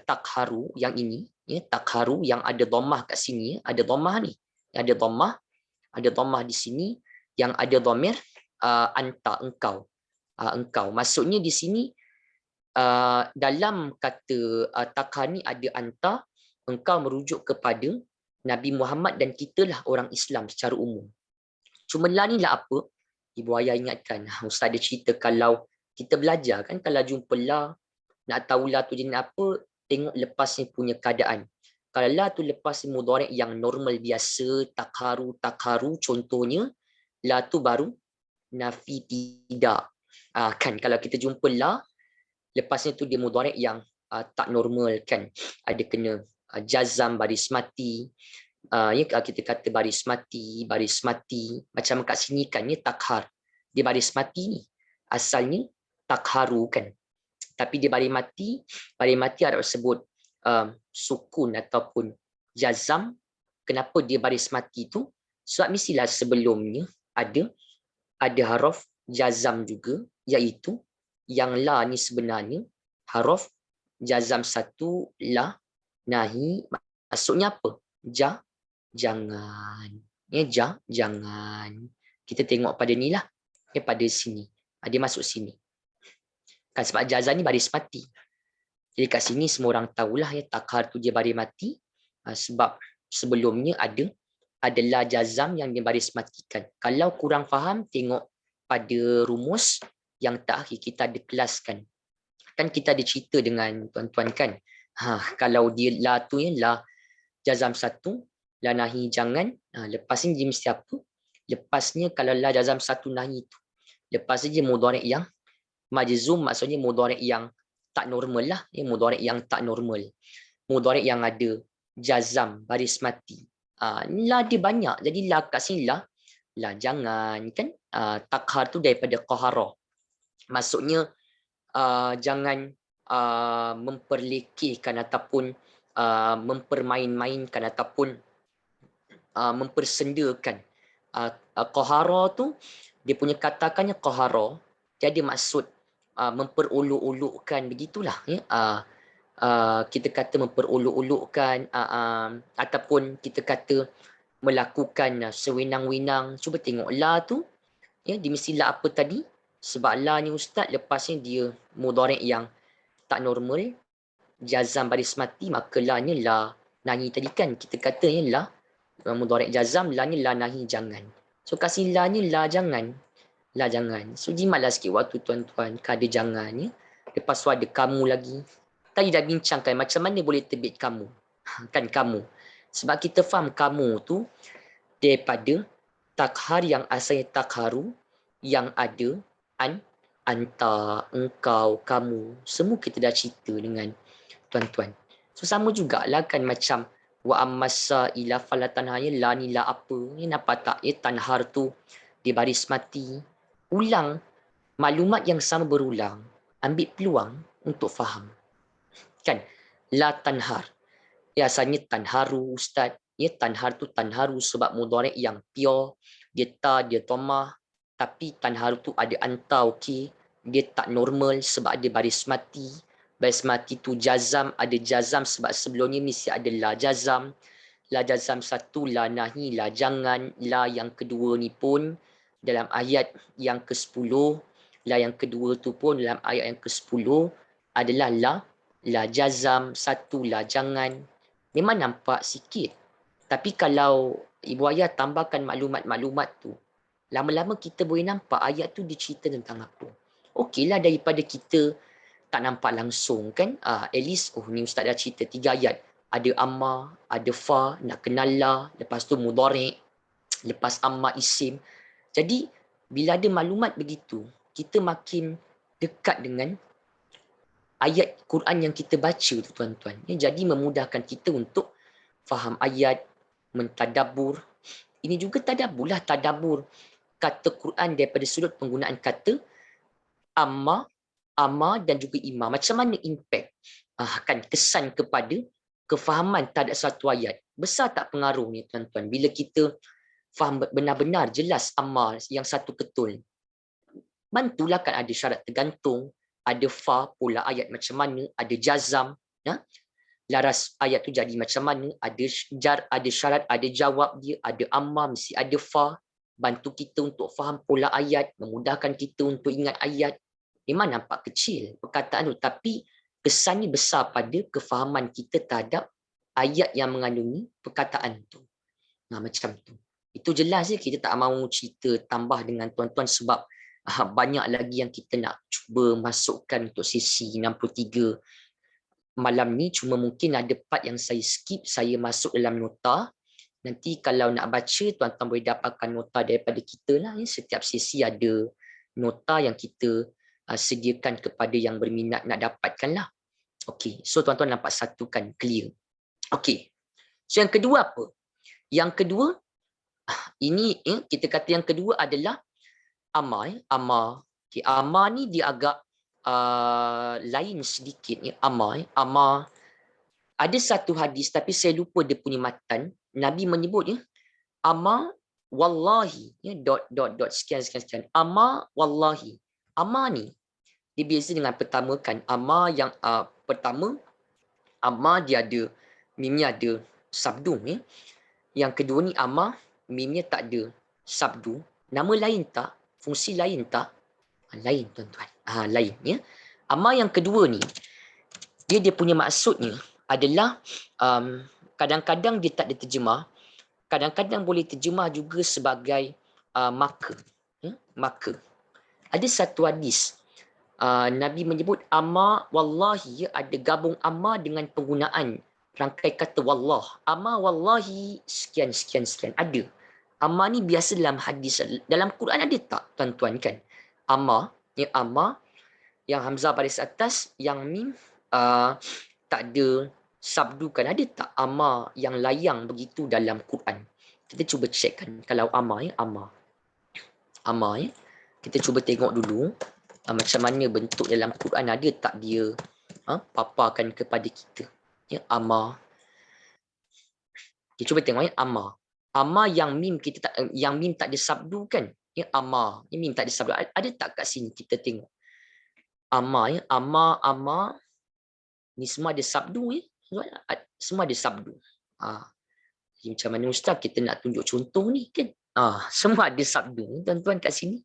takharu yang ini, ya, takharu yang ada dhammah kat sini, ada dhammah ni. Ada dhammah di sini, yang ada dhamir anta, engkau. Engkau. Maksudnya di sini dalam kata takhar ni ada anta, engkau merujuk kepada Nabi Muhammad dan kita lah orang Islam secara umum. Cuma lah ni lah apa? Ibu ayah ingatkan, Ustaz ada cerita kalau kita belajar kan, kalau jumpa lah, nak tahu lah tu jenis apa, tengok lepas ni punya keadaan. Kalau lah tu lepas ni mudhari' yang normal biasa, takharu, contohnya, lah tu baru nafi tidak. Kan kalau kita jumpa lah, lepasnya tu dia mudhari' yang tak normal kan. Ada kena jazam baris mati. Ya kita kata baris mati. Macam kat sini kan ni takhar. Dia baris mati ni. Asalnya takharu kan. Tapi dia baris mati ada sebut sukun ataupun jazam. Kenapa dia baris mati tu? Sebab mestilah sebelumnya ada haraf jazam juga, iaitu yang la ni sebenarnya haraf jazam satu, la nahi, maksudnya apa? Jangan. Ya, jangan. Kita tengok pada ni lah. Ya, pada sini. Dia masuk sini. Kan sebab jazam ni baris mati. Jadi kat sini semua orang tahulah ya, takhar tu dia baris mati. Sebab sebelumnya adalah jazam yang dia baris matikan. Kalau kurang faham, tengok pada rumus yang terakhir kita ada kelaskan. Kan kita ada cerita dengan tuan-tuan kan. Kalau dia la tu ya, la jazam satu, la nahi jangan. Lepas ni dia mesti apa? Lepasnya kalau la jazam satu nahi tu. Lepas ni dia mudhari' yang majzum, maksudnya mudhari' yang tak normal lah. Ya, mudhari' yang tak normal. Mudhari' yang ada jazam baris mati. La dia banyak. Jadi la kat sini la jangan kan. Takhar tu daripada qahara. Maksudnya jangan memperlekehkan ataupun mempermain-mainkan ataupun mempersendakan. Qahara tu dia punya katakannya qahara, jadi maksud memperolok-olokkan begitulah ya. Kita kata memperolok-olokkan ataupun kita kata melakukan sewenang-wenang. Cuba tengok la tu ya, dia mesti la apa tadi? Sebab la ni ustaz lepasnya dia mudhari' yang tak normal, jazam baris mati, maka la ni la nahi tadi kan. Kita kata ya la mudhari' jazam, la ni la nahi jangan. So kasih la ni la jangan. La jangan. So jimatlah sikit waktu tuan-tuan, kada jangan ya. Lepas tu ada kamu lagi. Tadi dah bincangkan macam mana boleh terbit kamu. Kan kamu. Sebab kita faham kamu tu daripada takhar yang asalnya takharu, yang ada anta, engkau, kamu. Semua kita dah cerita dengan tuan-tuan. So sama jugalah kan macam wa ammasa ila falatanhaya, la ni la apa. Ni nampak tak ya, tanhar tu di baris mati. Ulang maklumat yang sama berulang. Ambil peluang untuk faham. Kan? La tanhar. Ya, asalnya tanharu ustaz. Ya, tanhar tu tanharu sebab mudhari' yang pure. Dia ta, dia dhamma. Tapi tanharu tu ada anta, okey. Dia tak normal sebab ada baris mati. Baris mati tu jazam, ada jazam sebab sebelumnya mesti ada la jazam. La jazam satu, la nahi, la jangan. La yang kedua ni pun dalam ayat yang ke-10, la yang kedua tu pun dalam ayat yang ke-10 adalah la jazam, satu la jangan. Memang nampak sikit. Tapi kalau ibu ayah tambahkan maklumat-maklumat tu, Lama-lama kita boleh nampak ayat tu dia cerita tentang apa. Okeylah daripada kita tak nampak langsung kan. At least ni ustaz dah cerita 3 ayat. Ada amma, ada fa, nak kenal la, lepas tu mudhari', lepas amma isim. Jadi bila ada maklumat begitu, kita makin dekat dengan ayat Quran yang kita baca tu tuan-tuan. Jadi memudahkan kita untuk faham ayat, mentadabbur. Ini juga tadabbur lah, tadabbur kata Quran daripada sudut penggunaan kata amma, amma dan juga imam. Macam mana impact kan kesan kepada kefahaman terhadap satu ayat. Besar tak pengaruh ni tuan-tuan bila kita faham benar-benar jelas amma yang satu ketul. Bantulah kan ada syarat tergantung, ada fa pula ayat macam mana, ada jazam, ya. Laras ayat tu jadi macam mana, ada jar, ada syarat, ada jawab dia, ada amma, mesti ada fa, bantu kita untuk faham pola ayat, memudahkan kita untuk ingat ayat. Memang nampak kecil perkataan tu, tapi kesannya besar pada kefahaman kita terhadap ayat yang mengandungi perkataan tu. Macam tu. Itu jelas je, kita tak mahu cerita tambah dengan tuan-tuan sebab banyak lagi yang kita nak cuba masukkan untuk sesi 63 malam ni. Cuma mungkin ada part yang saya skip, saya masuk dalam nota. Nanti kalau nak baca, tuan-tuan boleh dapatkan nota daripada kita lah. Setiap sesi ada nota yang kita sediakan kepada yang berminat nak dapatkan lah. Okay, so tuan-tuan nampak satu kan, clear. Okay, so yang kedua apa? Yang kedua, ini kita kata yang kedua adalah amma. Amma. Okay, amma ni dia agak lain sedikit ni. Amma. Ada satu hadis tapi saya lupa dia punya matan. Nabi menyebut amma wallahi, sekian. Amma wallahi. Amma ni dia biasa dengan pertama kan. Amma yang pertama, amma dia ada mimnya ada sabdu ni. Yang kedua ni amma mimnya tak ada sabdu. Nama lain tak? Fungsi lain tak? Lain tuan-tuan. Lain ya. Amma yang kedua ni dia punya maksudnya adalah kadang-kadang dia tak diterjemah, kadang-kadang boleh terjemah juga sebagai maka. Maka. Ada satu hadis Nabi menyebut amma wallahi, ada gabung amma dengan penggunaan rangkai kata wallah. Amma wallahi sekian. Ada. Amma ni biasa dalam hadis, dalam Quran ada tak tuan-tuan kan? Amma, yang hamzah baris atas, yang mim tak ada sabdu kan, ada tak amma yang layang begitu dalam Quran? Kita cuba check kan kalau amma kita cuba tengok dulu macam mana bentuk dalam Quran, ada tak dia paparkan kepada kita amma. Kita cuba tengok amma yang mim kita tak, yang mim tak ada sabdu kan, amma yang mim tak ada sabdu, ada tak kat sini? Kita tengok amma ni semua ada sabdu semua ada sabdu. Macam mana ustaz kita nak tunjuk contoh ni kan? Semua ada sabdu tuan-tuan kat sini.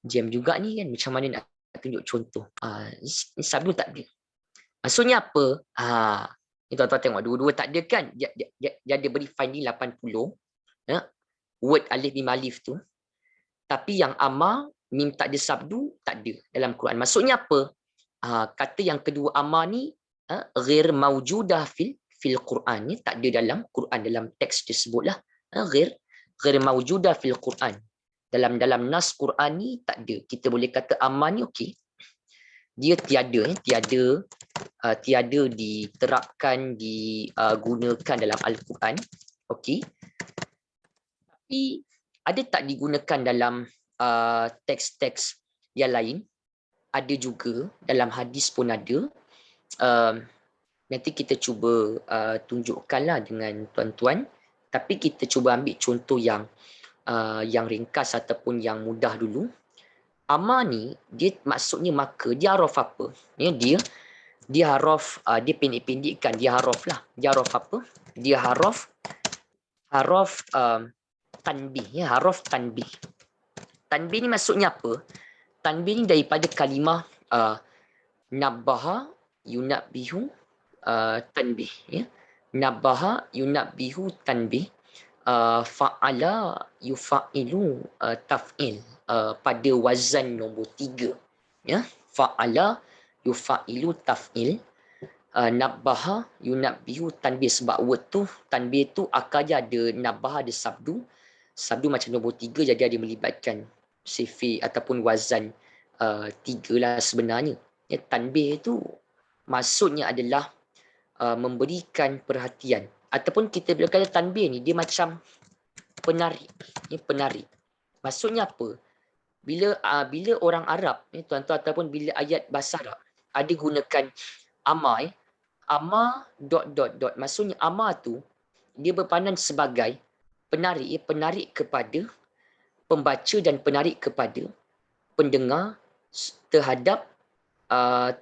Jam juga ni kan, macam mana nak tunjuk contoh. Ni sabdu tak ada. Maksudnya apa? Ni tuan-tuan tengok, dua-dua tak ada kan? Dia ada beri finding 80. Word alif mim alif tu. Tapi yang amma mim tak ada sabdu, tak ada dalam Quran. Maksudnya apa? Kata yang kedua amma ni ghair maujudah fil Quran, ni tak ada dalam Quran, dalam teks tersebutlah. Ghair maujudah fil Quran. Dalam nas Quran ni tak ada. Kita boleh kata amma ni okey. Dia tiada diterapkan, digunakan dalam Al-Quran. Okey. Tapi ada tak digunakan dalam teks-teks yang lain? Ada juga, dalam hadis pun ada. Nanti kita cuba tunjukkanlah dengan tuan-tuan. Tapi kita cuba ambil contoh yang ringkas ataupun yang mudah dulu. Amma ni dia maksudnya maka, dia haraf apa? Dia haraf, dia pendek-pendekkan, dia haraf lah. Dia haraf apa? Dia haraf tanbih, haraf tanbih. Tanbih ni maksudnya apa? Tanbih ni daripada kalimah nabaha yunabbihu tanbih. Nabaha yunabbihu tanbih. fa'ala yufa'ilu taf'il pada wazan nombor 3. Ya, fa'ala yufa'ilu taf'il, nabbaha yunabbihu tanbih. Sebab word tu tanbih tu akarnya ada nabbaha, ada sabdu. Sabdu macam nombor 3, jadi dia melibatkan sifir ataupun wazan 3 lah sebenarnya. Ya, tanbih tu maksudnya adalah memberikan perhatian, ataupun kita bila kata tanbih ni dia macam penarik. Ini penarik. Maksudnya apa? Bila orang Arab ni tuan-tuan, ataupun bila ayat bahasa Arab ada gunakan ama, ama dot dot dot. Maksudnya ama tu dia berpandang sebagai penarik, penarik kepada pembaca dan penarik kepada pendengar terhadap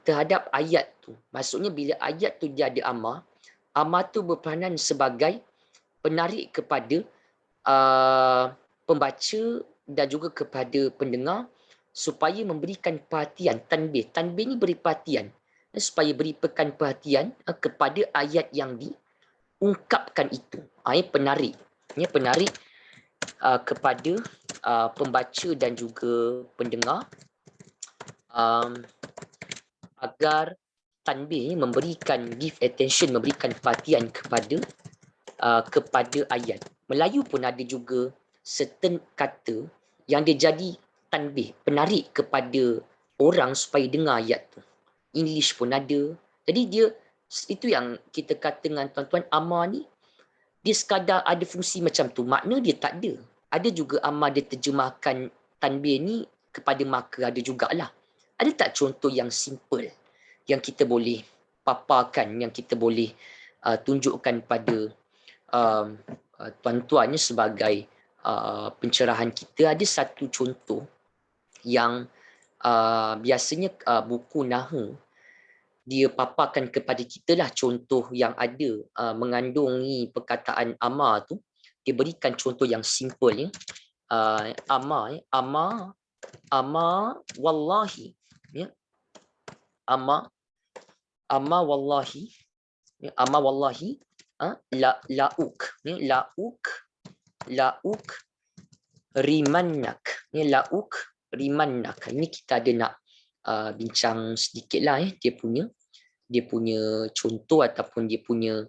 terhadap ayat tu. Maksudnya bila ayat tu dia ada ama tu berperanan sebagai penarik kepada pembaca dan juga kepada pendengar supaya memberikan perhatian. Tanbih ni beri perhatian, supaya berikan perhatian kepada ayat yang diungkapkan itu. Penarik. Penarik kepada pembaca dan juga pendengar, agar tanbih memberikan give attention, memberikan perhatian kepada ayat. Melayu pun ada juga certain kata yang dia jadi tanbih, penarik kepada orang supaya dengar ayat tu. English pun ada. Jadi dia, itu yang kita kata dengan tuan-tuan, ama ni dia sekadar ada fungsi macam tu, makna dia tak ada. Ada juga ama dia terjemahkan tanbih ni kepada maka, ada jugalah. Ada tak contoh yang simple yang kita boleh paparkan, yang kita boleh tunjukkan pada tuan-tuan sebagai pencerahan kita? Ada satu contoh yang biasanya buku Nahwu dia paparkan kepada kita lah, contoh yang ada mengandungi perkataan ama tu. Dia berikan contoh yang simple, ama wallahi, ya. ama wallahi, ya. ama wallahi, lauk, ya. lauk rimannak, ya. lauk rimannak. Ini kita ada nak bincang sedikit lah, dia punya contoh ataupun dia punya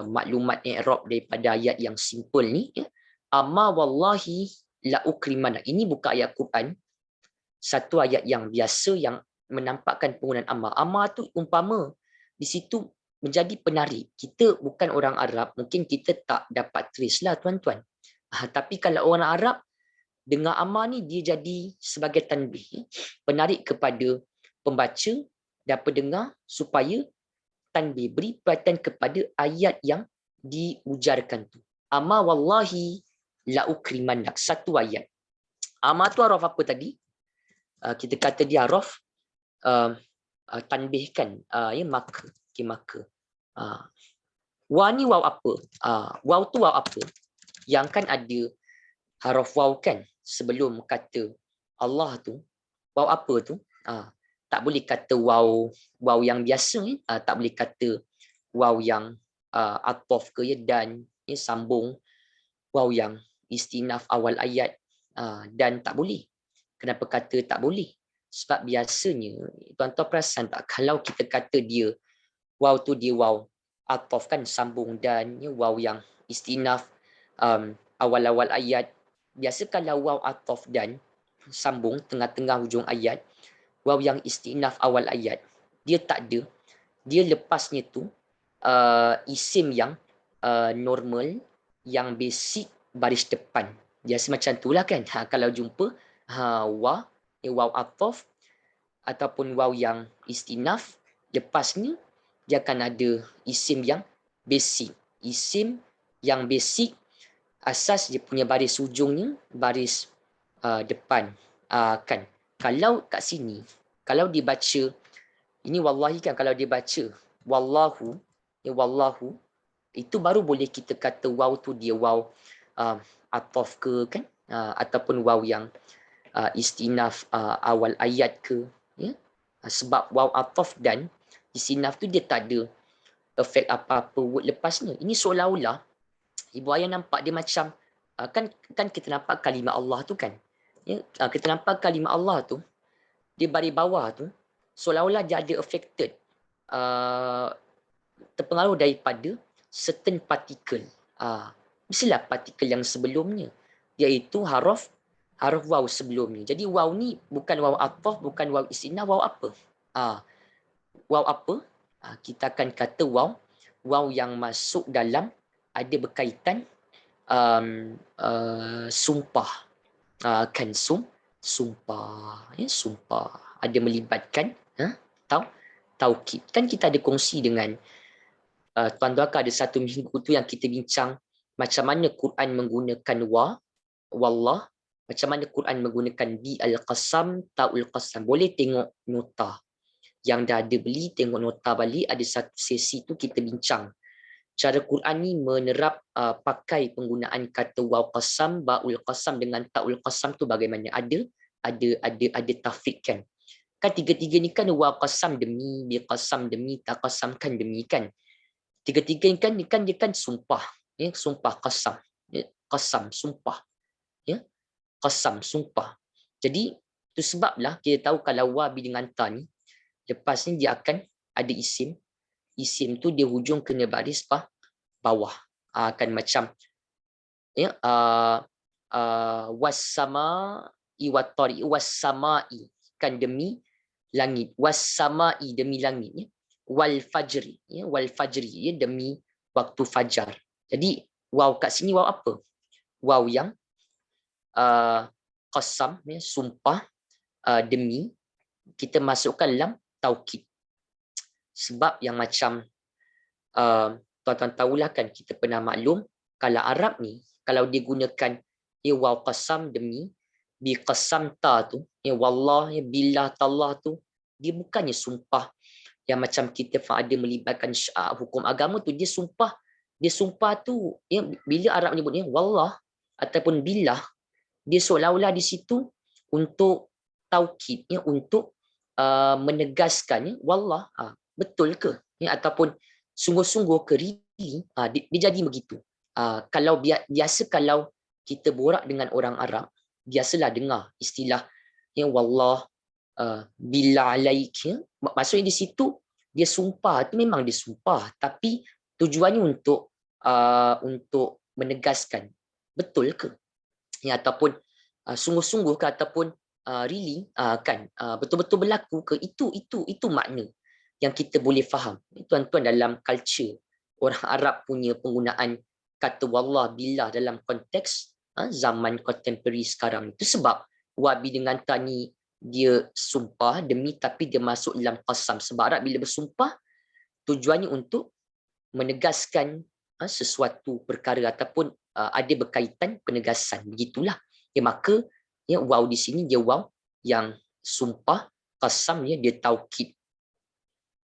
maklumat i'rab daripada ayat yang simple ni, ya. Amma wallahi la ukrimanna. Ini bukan ayat Quran, satu ayat yang biasa yang menampakkan penggunaan amma. Amma tu umpama di situ menjadi penarik. Kita bukan orang Arab, mungkin kita tak dapat trace lah tuan-tuan. Tapi kalau orang Arab dengar amma ni, dia jadi sebagai tanbih, penarik kepada pembaca dan pendengar supaya tanbih, beri perhatian kepada ayat yang diujarkan tu. Amma wallahi la ukrimannak, satu ayat. Amma tu haraf apa tadi? Kita kata dia haraf tanbihkan, ya, maka. Okay, maka. Waw ni waw apa? Waw tu waw apa? Yang kan ada haraf waw kan sebelum kata Allah tu. Waw apa tu? Tak boleh kata waw yang biasa, tak boleh kata waw yang atof ke, ya, dan, ya, sambung. Waw yang istinaf awal ayat, dan tak boleh. Kenapa kata tak boleh? Sebab biasanya tuan-tuan perasan tak, kalau kita kata dia waw tu dia waw atof kan, sambung, dan, ya, waw yang istinaf awal-awal ayat. Biasa kalau waw atof dan sambung tengah-tengah hujung ayat, waw yang istinaf awal ayat, dia tak ada. Dia lepasnya tu isim yang normal, yang basic baris depan. Biasa macam tu lah kan. Kalau jumpa waw atof ataupun waw yang istinaf, lepasnya dia akan ada isim yang basic. Isim yang basic, asas dia punya baris hujungnya baris depan, kan. Kalau kat sini, kalau dibaca ini wallahi kan, kalau dia baca wallahu, ya, wallahu, itu baru boleh kita kata waw tu dia waw atof ke kan, ataupun waw yang istinaf awal ayat ke, ya. Sebab waw atof dan istinaf tu dia tak ada efek apa-apa word lepasnya. Ini seolah-olah Ibu ayah nampak dia macam kan kita nampak kalimah Allah tu kan. Ya, kita nampak kalimah Allah tu di baris bawah tu seolah-olah dia ada affected, uh, terpengaruh daripada certain particle. Mestilah partikel yang sebelumnya, iaitu haruf waw sebelumnya. Jadi waw ni bukan waw athaf, bukan waw istinah, waw apa? Waw apa? Kita akan kata waw yang masuk dalam ada berkaitan sumpah. Kan sumpah, ya, sumpah ada melibatkan taukid. Kan kita ada kongsi dengan tuan-tuan, ada satu minggu tu yang kita bincang macam mana Quran menggunakan wallah, macam mana Quran menggunakan bi al-qasam, taul qasam. Boleh tengok nota yang dah ada beli, tengok nota balik, ada satu sesi tu kita bincang cara Quran ni menerap pakai penggunaan kata waw qasam, baul qasam dengan taul qasam tu bagaimana. Ada tafik kan. Kan tiga-tiga ni kan waw qasam demi, bi qasam demi, ta qasam kan demi kan. Tiga-tiga ni kan dia kan sumpah, ya, sumpah qasam, ya, qasam sumpah, ya, qasam sumpah. Jadi tu sebablah kita tahu kalau wa bi dengan ta ni lepas ni dia akan ada isim tu dia hujung kena baris bawah. Kan macam ya, was-sama'i wat-tariq, was-sama'i kan demi langit, was-sama'i demi langit, ya. Wal fajri, ya, wal fajri, ya, demi waktu fajar. Jadi waw kat sini waw apa? Waw yang qasam, ya, sumpah, demi, kita masukkan dalam taukid. Sebab yang macam tuan-tuan tahulah kan, kita pernah maklum kalau Arab ni kalau dia gunakan ya waw qasam demi, bi qasam ta tu, ya wallah, ya billah tallah tu, dia bukannya sumpah yang macam kita ada melibatkan hukum agama tu. Dia sumpah tu, ya, bila Arab menyebutnya wallah ataupun billah, dia seolah-olah di situ untuk taukid, ya, untuk menegaskan, ya, wallah, betul ke, ya, ataupun sungguh-sungguh ke, really, dia jadi begitu. Kalau biasa kalau kita borak dengan orang Arab, biasalah dengar istilah, ya, wallah, billah alaik, ya. Maksudnya di situ dia sumpah tu memang dia sumpah, tapi tujuannya untuk menegaskan betul ke, ya, ataupun sungguh-sungguh ke, ataupun really, kan, betul-betul berlaku ke. Itu makna yang kita boleh faham, tuan-tuan, dalam culture orang Arab punya penggunaan kata wallah billah dalam konteks zaman contemporary sekarang. Itu sebab wabi dengan tani dia sumpah demi, tapi dia masuk dalam qasam. Sebab Arab bila bersumpah tujuannya untuk menegaskan sesuatu perkara ataupun ada berkaitan penegasan, begitulah. Ya, maka ya waw di sini dia waw yang sumpah, qasam, ya, dia taukid,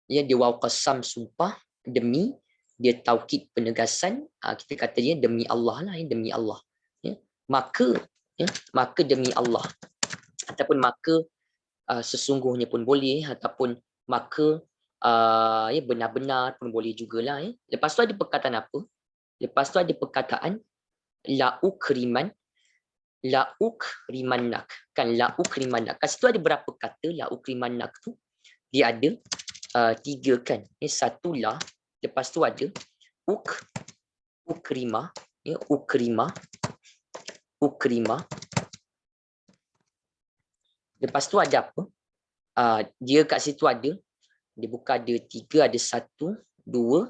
ya, dia waw qasam sumpah demi, dia taukid penegasan, kita kata dia demi Allah lah, ya, demi Allah, ya. Maka demi Allah, ataupun maka sesungguhnya pun boleh, ataupun maka ya benar-benar pun boleh jugalah, ya. Lepas tu ada perkataan apa? Lepas tu ada perkataan la'ukrimannak, kan, la'ukrimannak. Kat situ ada berapa kata la'ukrimannak tu? Dia ada 3 kan. Satu la, lepas tu ada ukrima, ya, ukrima. Lepas tu ada apa? Dia kat situ ada, dia buka ada 3, ada 1, 2,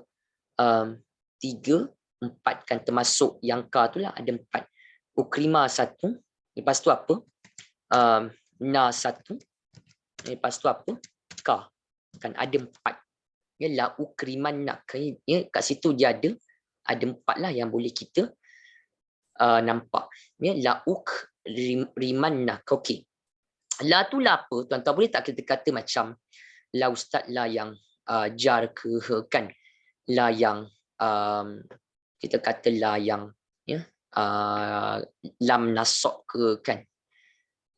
3, 4 kan, termasuk yang ka tu lah, ada 4. Ukrima 1, lepas tu apa? Na 1, lepas tu apa? Ka, kan, ada 4. Ya, la ukrimannak, ya, kat situ dia ada 4 lah yang boleh kita nampak. Ya, la ukrimannak. Okey. La tu lah apa? Tuan-tuan boleh tak kita kata macam la ustaz, la yang jar ke, kan? La yang kita kata la yang, ya, lam nasok ke, kan?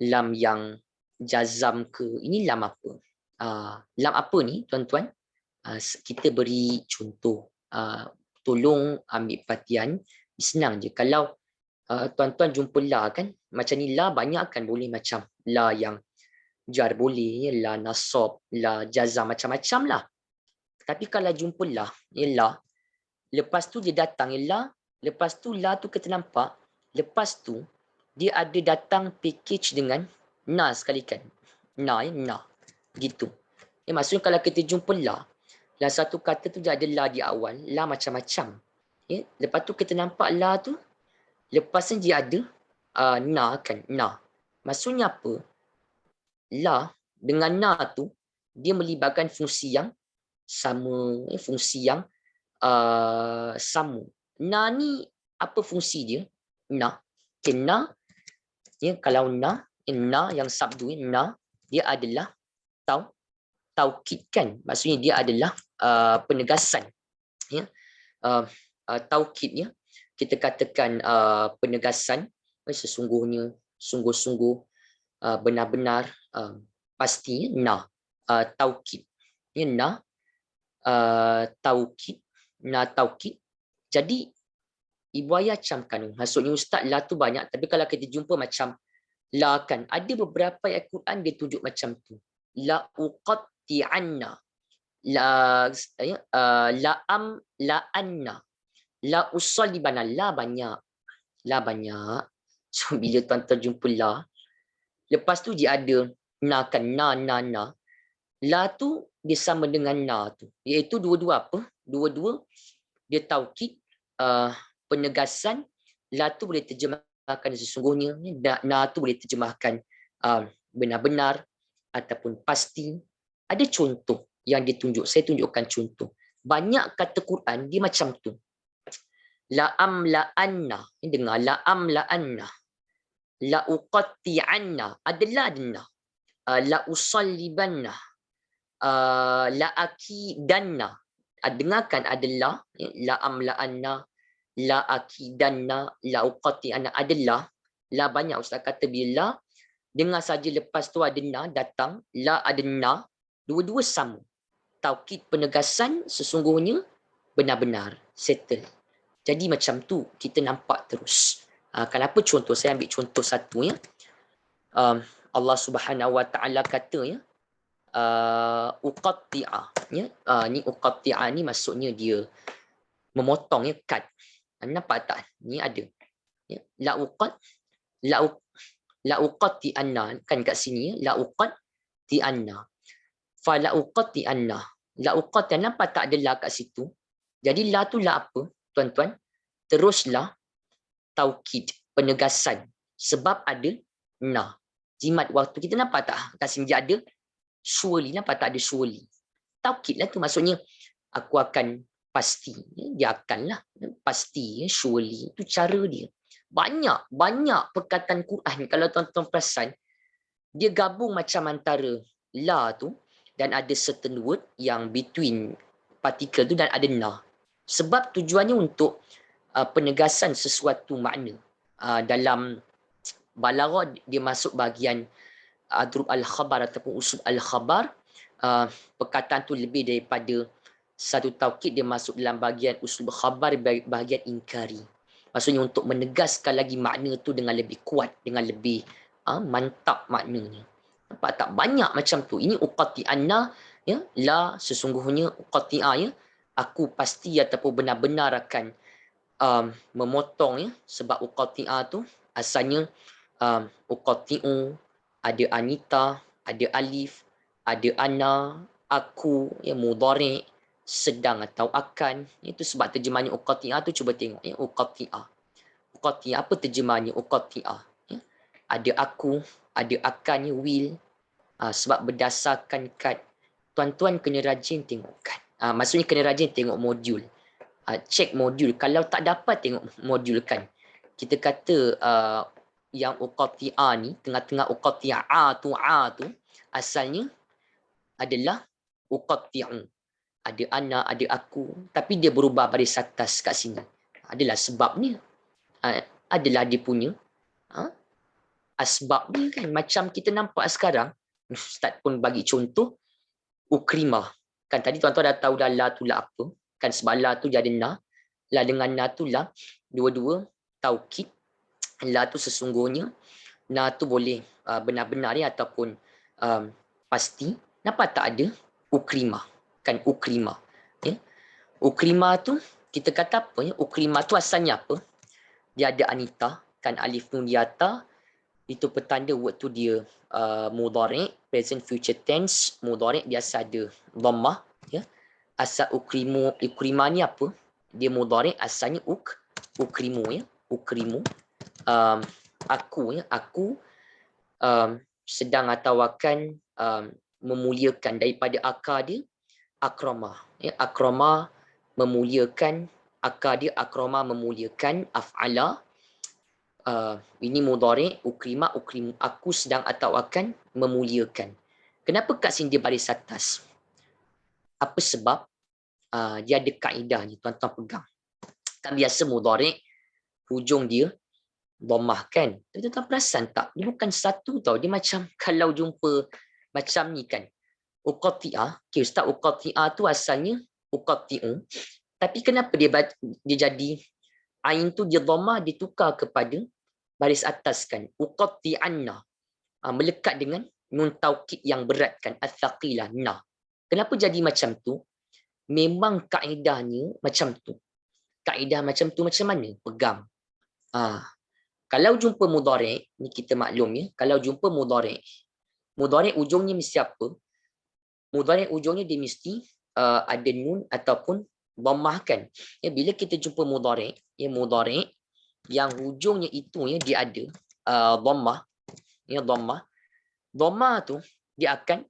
Lam yang jazam ke. Ini lam apa? Lam apa ni, tuan-tuan? Kita beri contoh. Tolong ambil perhatian Senang je. Kalau tuan-tuan jumpa la kan, macam ni la banyak kan, boleh macam la yang jar boleh, la nasab, la jazam, macam-macam lah. Tapi kalau jumpa la, lepas tu dia datang la, lepas tu la tu kita nampak, lepas tu dia ada datang package dengan na sekali kan. Na, gitu. Maksudnya kalau kita jumpa la satu kata tu dia ada la di awal, la macam-macam. Lepas tu kita nampak la tu, lepas ni dia ada na kan, na. Maksudnya apa? La dengan na tu, dia melibatkan fungsi yang sama, fungsi yang sama. Na ni apa fungsi dia? Na. Okay, na, kalau na yang sabdu, na, dia adalah taukid kan. Maksudnya dia adalah penegasan. Taukid, kita katakan penegasan, sesungguhnya, sungguh-sungguh, benar-benar, pasti, na, taukid. Na, taukid. Jadi ibu ayah camkan, maksudnya ustaz la tu banyak, tapi kalau kita jumpa macam la kan, ada beberapa ayat Quran dia tunjuk macam tu. La uqatti'anna, la anna, la usallibanna, la banyak. So bila tuan-tuan jumpa la, lepas tu dia ada na kan, na. La tu dia sama dengan na tu, iaitu dua-dua apa? Dua-dua dia taukid, penegasan. La tu boleh terjemahkan sesungguhnya, na tu boleh terjemahkan benar-benar ataupun pasti. Ada contoh yang ditunjuk, saya tunjukkan contoh. Banyak kata Quran dia macam tu. La amla'anna, dengar, la amla'anna, la uqatti'anna, adalah adna, la usallibanna, la akidanna. Dengarkan, adalah, la amla'anna, la akidanna, la uqatti'anna, adalah. La banyak ustaz kata bila dengar saja lepas tu ada na datang, la ada na, dua-dua sama. Taukid penegasan, sesungguhnya, benar-benar, settle. Jadi macam tu kita nampak terus. Kenapa contoh? Saya ambil contoh satu, ya. Allah Subhanahu Wa Taala kata, ya, uqatti'a, ya. Ni uqatti'a ni maksudnya dia memotong, ya, cut. Nampak tak? Ni ada. Ya. La uqatti'anna, kan kat sini, ya. La uqatti'anna. Fa la uqatti'anna. La uqatti'anna, nampak tak ada la kat situ? Jadi la tu la apa, tuan-tuan? Teruslah taukid, penegasan. Sebab ada na. Jimat waktu, kita nampak tak? Kat sini dia ada surely, nampak tak ada surely? Taukid lah tu, maksudnya aku akan pasti. Dia akanlah pasti, surely. Itu cara dia. Banyak perkataan Quran, kalau tuan-tuan perasan, dia gabung macam antara la tu dan ada certain word yang between partikel tu dan ada na. Sebab tujuannya untuk penegasan sesuatu makna. Dalam balaghah dia masuk bahagian adrub al-khabar ataupun usul al-khabar. Perkataan tu lebih daripada satu taukid, dia masuk dalam bahagian usul khabar, bahagian inkari. Maksudnya untuk menegaskan lagi makna tu dengan lebih kuat, dengan lebih mantap maknanya. Nampak tak? Banyak macam tu. Ini uqatti'anna, ya, la sesungguhnya, uqatti'a, ya, aku pasti ataupun benar-benar akan memotong, ya. Sebab uqatti'a tu asalnya uqatti'u, ada anita, ada alif, ada ana, aku, ya, mudhari', sedang atau akan. Itu sebab terjemahannya uqatti'a tu, cuba tengok, ya, uqatti'a. Uqatti'a, apa terjemahannya uqatti'a? Ya? Ada aku, ada akan, ya, will. Sebab berdasarkan kad, tuan-tuan kena rajin tengok kad. Maksudnya kena rajin tengok modul. Cek modul. Kalau tak dapat tengok modul kan. Kita kata yang uqatti'a ni, tengah-tengah uqatti'a tu, asalnya adalah uqatti'u. Ada ana, ada aku. Tapi dia berubah baris atas kat sini. Adalah sebabnya. Adalah dia punya asbab ni kan. Macam kita nampak sekarang, Ustaz pun bagi contoh, ukrimah. Kan tadi tuan-tuan dah tahu dah la tu la apa. Kan sebab la tu jadi na. La dengan na tu la, dua-dua taukid. La tu sesungguhnya, na tu boleh benar-benar ya, ataupun pasti. Kenapa tak ada ukrima? Kan ukrima. Ya. Ukrima tu, kita kata apa ya? Ukrima tu asalnya apa? Dia ada anita, kan alif nun diata, itu petanda word tu dia mudhari', present future tense. Mudhari' biasa ada dhammah, ya. Asal ukrima ni apa? Dia mudhari', asalnya ukrimu, ya. Ukrimu. Aku, ya. Aku sedang atau akan memuliakan. Daripada akar dia, akrama, ya. Akrama memuliakan, akar dia akrama memuliakan, af'ala. Ini mudhari', ukrima, aku sedang atau akan memuliakan. Kenapa kat sini dia baris atas? Apa sebab? Dia ada kaedah ni, tuan-tuan pegang. Kan biasa mudhari', hujung dia dhammah, kan? Tuan-tuan perasan tak? Dia bukan satu tau. Dia macam kalau jumpa macam ni, kan? Uqati'ah. Okay, Ustaz, uqati'ah tu asalnya uqati'u. Tapi kenapa dia jadi ain tu dia dhammah, ditukar kepada baris atas, kan? Uqati'anna. Melekat dengan nun taukid yang berat, kan? Al-thaqilah, na. Kenapa jadi macam tu? Memang kaedahnya macam tu. Kaedah macam tu macam mana? Pegang. Kalau jumpa mudhari', ni kita maklum, ya. Kalau jumpa mudhari' ujungnya mesti apa? Mudhari' ujungnya dia mesti ada nun ataupun dhammah, kan? Ya, bila kita jumpa mudhari', ya, mudhari' yang hujungnya itu, ya, dia ada dhammah, ya, dhammah. Dhammah tu dia akan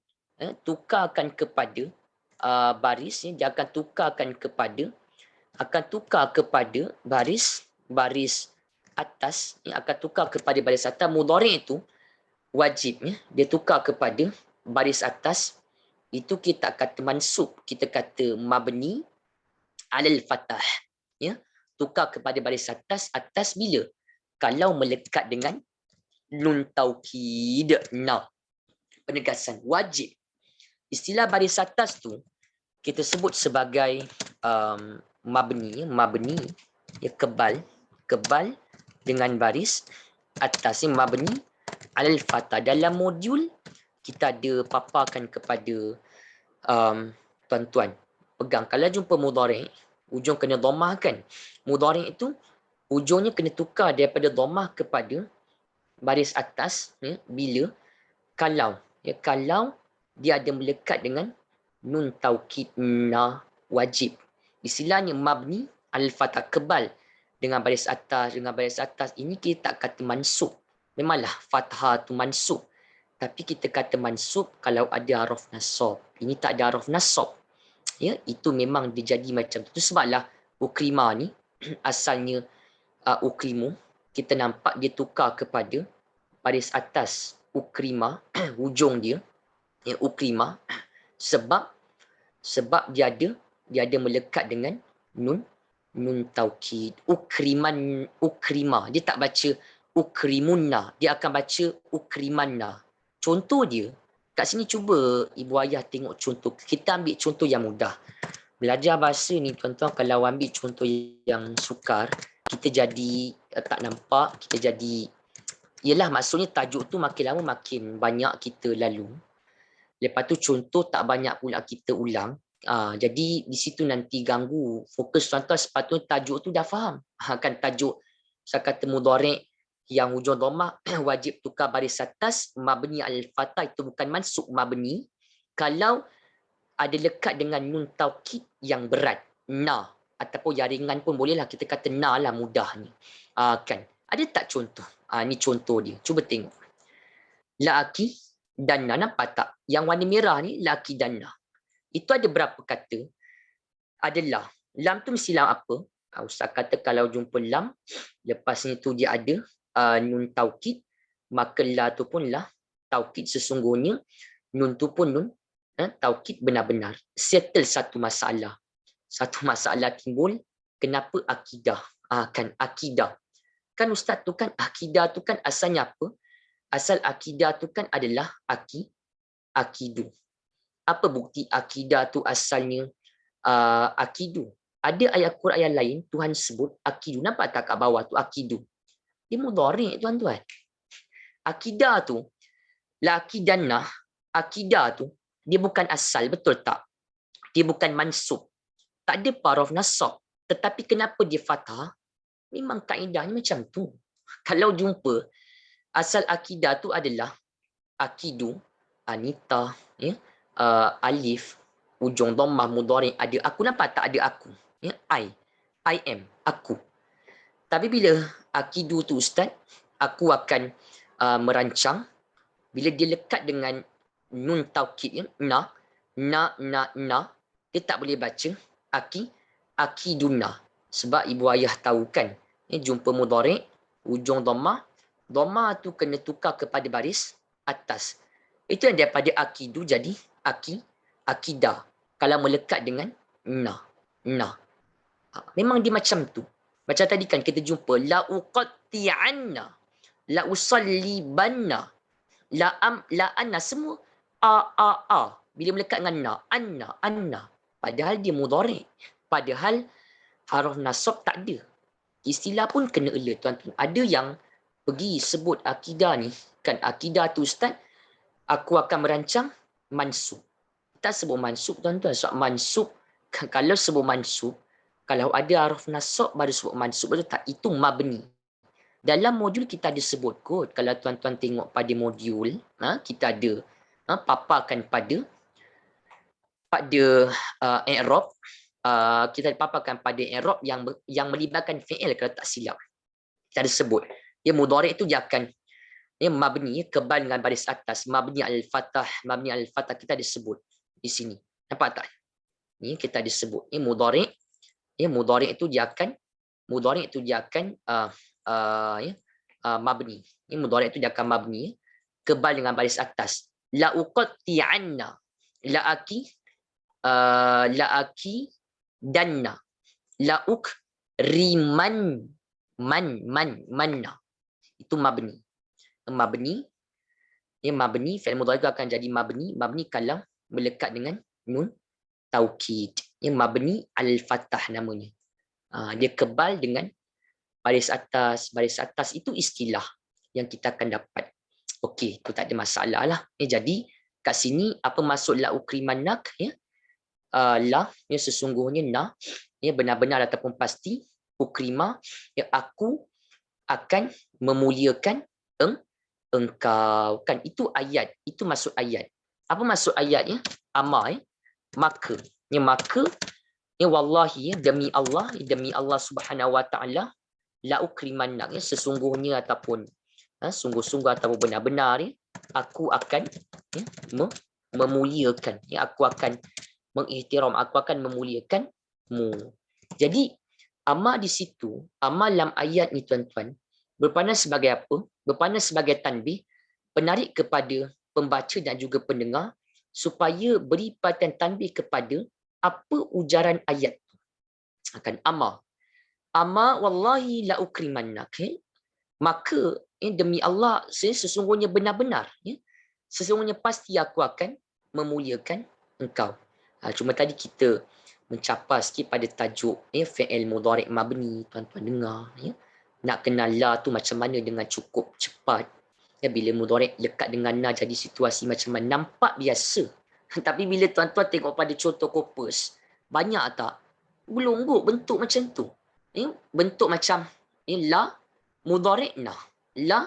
tukarkan kepada baris, ya, dia akan tukarkan kepada baris atas, yang akan tukar kepada baris atas. Mudhari' itu wajib, ya, dia tukar kepada baris atas. Itu kita kata mansub, kita kata mabni alal fathah, ya. Tukar kepada baris atas bila? Kalau melekat dengan nun taukid, na, penegasan, wajib. Istilah baris atas tu kita sebut sebagai mabni, ya, kebal dengan baris atas, ya, mabni alal fathah. Dalam modul kita ada paparkan kepada tuan-tuan pegang. Kalau jumpa mudhari', ujung kena dhammah, kan? Mudhari' itu ujungnya kena tukar daripada dhammah kepada baris atas, ya, bila? Kalau dia ada melekat dengan nun taukid, na, wajib. Istilahnya mabni al-fathah, kebal dengan baris atas. Ini kita tak kata mansub. Memanglah fathah tu mansub. Tapi kita kata mansub kalau ada haruf nasab. Ini tak ada haruf nasab. Ya, itu memang dia jadi macam tu. Sebablah ukrima ni asalnya ukrimu. Kita nampak dia tukar kepada baris atas ukrima, hujung dia, ya, ukrima, sebab dia ada melekat dengan nun taukid. Ukrima, dia tak baca ukrimunna, dia akan baca ukrimanna. Contoh dia kat sini, cuba ibu ayah tengok contoh. Kita ambil contoh yang mudah. Belajar bahasa ni, tuan-tuan, kalau ambil contoh yang sukar, kita jadi tak nampak, kita jadi, yelah, maksudnya tajuk tu makin lama makin banyak kita lalu. Lepas tu contoh tak banyak pula kita ulang. Jadi di situ nanti ganggu fokus tuan-tuan. Sepatutnya tajuk tu dah faham. Kan tajuk saya kata mudhari' yang hujung dhammah wajib tukar baris atas, mabni al-fathah, itu bukan mansub mabni. Kalau ada lekat dengan nun taukid yang berat, na, ataupun yang ringan pun bolehlah, kita kata na lah mudahnya. Kan? Ada tak contoh? Ni contoh dia. Cuba tengok. Laki dan na, nampak tak? Yang warna merah ni laki dan na. Itu ada berapa kata? Adalah. Lam tu mesti lam apa? Ustaz kata kalau jumpa lam, lepas ni tu dia ada nun taukid, maka la tu pun lah taukid sesungguhnya. Nun tu pun nun taukid benar-benar. Settle satu masalah. Satu masalah timbul, kenapa akidah? Kan akidah. Kan Ustaz tu kan akidah tu kan asalnya apa? Asal akidah tu kan adalah akidu. Apa bukti akidah tu asalnya akidu? Ada ayat Quran yang lain Tuhan sebut akidu. Nampak tak kat bawah tu akidu? Dia mudhari' tuan-tuan. Akidah tu, la akidanah, akidah tu dia bukan asal, betul tak? Dia bukan mansub. Tak ada paraf nasab. Tetapi kenapa dia fathah? Memang kaedahnya macam tu. Kalau jumpa asal akidah tu adalah akidu, anita, ya, alif, ujung dhammah mudhari' ada aku, nampak tak ada aku? Ya, I am, aku. Tapi bila akidu tu ustaz, aku akan merancang, bila dia lekat dengan nun taukid, ya, na, dia tak boleh baca akiduna. Sebab ibu ayah tahu kan, ya, jumpa mudhari', ujung dhammah tu kena tukar kepada baris atas. Itu yang daripada akidu jadi akidah. Kalau melekat dengan na. Memang dia macam tu. Macam tadi kan kita jumpa la uqatti'anna, la usallibanna, la anna, semua a. Bila melekat dengan na, anna. Padahal dia mudhari'. Padahal haruf nasab tak ada. Istilah pun kena alert tuan-tuan. Ada yang pergi sebut akidah ni, kan akidah tu ustaz, aku akan merancang mansub. Tak sebut mansub tuan-tuan. Sebab mansub, kalau sebut mansub, kalau ada haruf nasab baru sebut mansub, betul tak? Itu mabni. Dalam modul kita ada sebut kot. Kalau tuan-tuan tengok pada modul, kita ada paparkan pada i'rab. Kita paparkan pada i'rab yang melibatkan fi'il kalau tak silap. Kita ada sebut. Dia mudhari' itu dia akan mabni, kebal dengan baris atas, mabni al-fathah, kita ada sebut di sini. Nampak tak? Ni kita ada sebut. Ini mudhari'. Mudhari' itu dia akan mabni. Ini mudhari' itu dia akan mabni, kebal dengan baris atas. La uqatti'anna, la danna, la ukriman, manna. Itu mabni. Mabni, fi'il mudhari' itu akan jadi mabni kalau melekat dengan nun taukid. Mabni al-fathah namanya. Dia kebal dengan baris atas. Baris atas itu istilah yang kita akan dapat. Okey, itu tak ada masalah lah. Jadi kat sini apa maksud la ukrimannak? La, sesungguhnya na, benar-benar ataupun pasti, ukrima, aku akan memuliakan engkau. Kan itu ayat, itu maksud ayat. Apa maksud ayatnya? Amar, maka. Maka, wallahi, demi Allah Subhanahu wa taala, la ukrimannak, sesungguhnya ataupun sungguh-sungguh ataupun benar-benar, aku akan memuliakan, aku akan mengihtiram, aku akan memuliakanmu. Jadi amar di situ, amar dalam ayat ni tuan-tuan, berpandang sebagai apa? Berpandang sebagai tanbih, penarik kepada pembaca dan juga pendengar supaya beri perhatian tanbih kepada apa ujaran ayat tu. Akan amar wallahi la ukrimannak, maka demi Allah, sesungguhnya benar-benar, sesungguhnya pasti aku akan memuliakan engkau. Cuma tadi kita mencapai sikit pada tajuk fi'il mudhari' mabni, tuan-tuan dengar. Nak kenal la tu macam mana dengan cukup cepat. Bila mudhari' lekat dengan na jadi situasi macam mana, nampak biasa. Tapi bila tuan-tuan tengok pada contoh Corpus, banyak tak? Belum kot bentuk macam tu. Bentuk macam la mudhari' na. La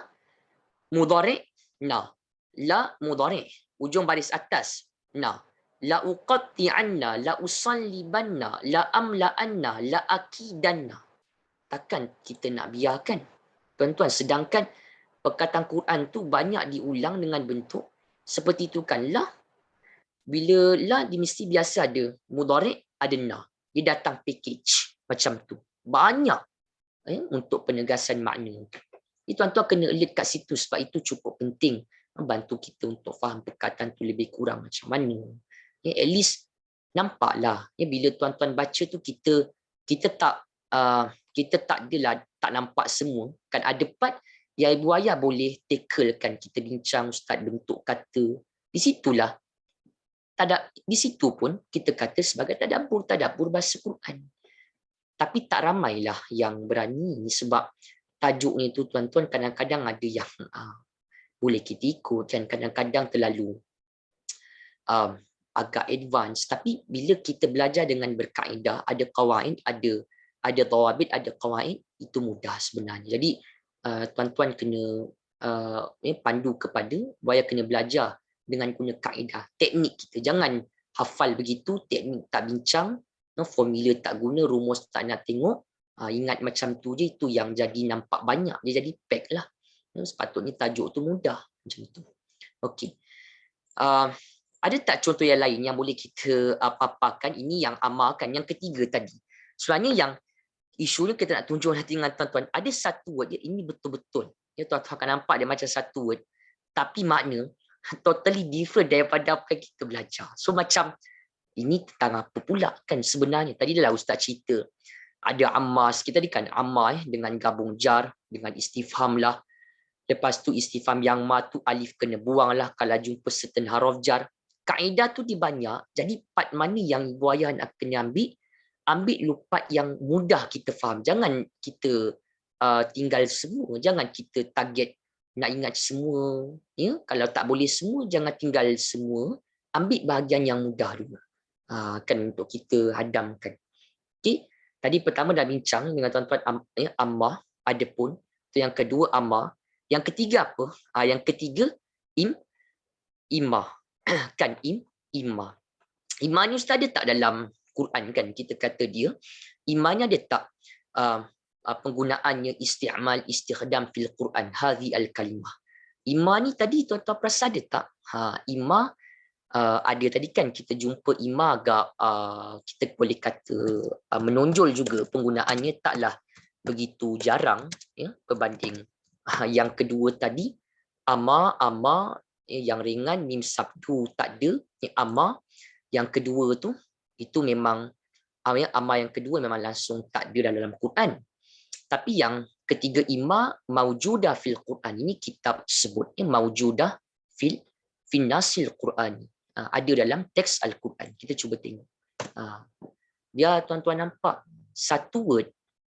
mudhari' na. La mudhari'. Ujung baris atas. Na. La uqatti'anna, la usallibanna, la amla'anna, la akidanna. Takkan kita nak biarkan? Tuan-tuan, sedangkan perkataan Quran tu banyak diulang dengan bentuk seperti itu kan. La, bila la dia mesti biasa ada mudhari', ada na. Dia datang package macam tu. Banyak untuk penegasan makna. Tuan-tuan kena alert kat situ sebab itu cukup penting membantu kita untuk faham perkataan tu lebih kurang macam mana. At least nampaklah bila tuan-tuan baca tu kita tak adalah tak nampak semua kan. Ada part yang ibu ayah boleh tacklekan, kita bincang ustaz bentuk kata. Di situ pun kita kata sebagai tadabbur bahasa Quran. Tapi tak ramailah yang berani sebab tajuk ni tu tuan-tuan kadang-kadang ada yang boleh kita ikut dan kadang-kadang terlalu agak advance. Tapi bila kita belajar dengan berkaedah, ada qawaid, ada dawabit, ada qawaid, itu mudah sebenarnya. Jadi tuan-tuan kena pandu kepada supaya kena belajar dengan guna kaedah, teknik kita. Jangan hafal begitu, teknik tak bincang, formula tak guna, rumus tak nak tengok. Ingat macam tu je, itu yang jadi nampak banyak, dia jadi pack lah. Sepatutnya tajuk tu mudah macam tu. Okey. Ada tak contoh yang lain yang boleh kita paparkan? Ini yang amalkan. Yang ketiga tadi. Sebenarnya yang isu ni kita nak tunjuk nanti dengan tuan-tuan. Ada satu word dia, ini betul-betul. Ya, tuan-tuan akan nampak dia macam satu word. Tapi makna totally different daripada apa yang kita belajar. So macam ini tentang apa pula kan sebenarnya. Tadi dah lah Ustaz cerita. Ada ammas. Kita tadi kan amma dengan gabung jar, dengan istifham lah. Lepas tu istifham yang ma tu alif kena buang lah kalau jumpa certain haraf jar. Kaedah tu dibanyak. Jadi part mana yang ibu ayah nak kena ambil lupat yang mudah kita faham. Jangan kita tinggal semua. Jangan kita target nak ingat semua. Ya? Kalau tak boleh semua, jangan tinggal semua. Ambil bahagian yang mudah dulu. Kan untuk kita hadamkan. Okay? Tadi pertama dah bincang dengan tuan-tuan ammah. Adapun. Yang kedua ammah. Yang ketiga apa? Yang ketiga imah. Kan imah. Imah ni Ustaz ada tak dalam Quran kan? Kita kata dia. Imahnya ada tak penggunaannya isti'mal istikhdam fil Quran. Hadhi al-kalimah. Imah ni tadi tuan-tuan perasan ada tak? Imah ada tadi kan kita jumpa imah agak kita boleh kata menonjol juga penggunaannya taklah begitu jarang ya berbanding yang kedua tadi ama yang ringan mim sabdu tak ada ama yang kedua tu itu memang ama yang kedua memang langsung tak ada dalam Quran. Tapi yang ketiga ima maujudah fil Quran, ini kitab sebutnya maujudah fil nasil Quran, ada dalam teks Al-Quran. Kita cuba tengok. Dia tuan-tuan nampak satu word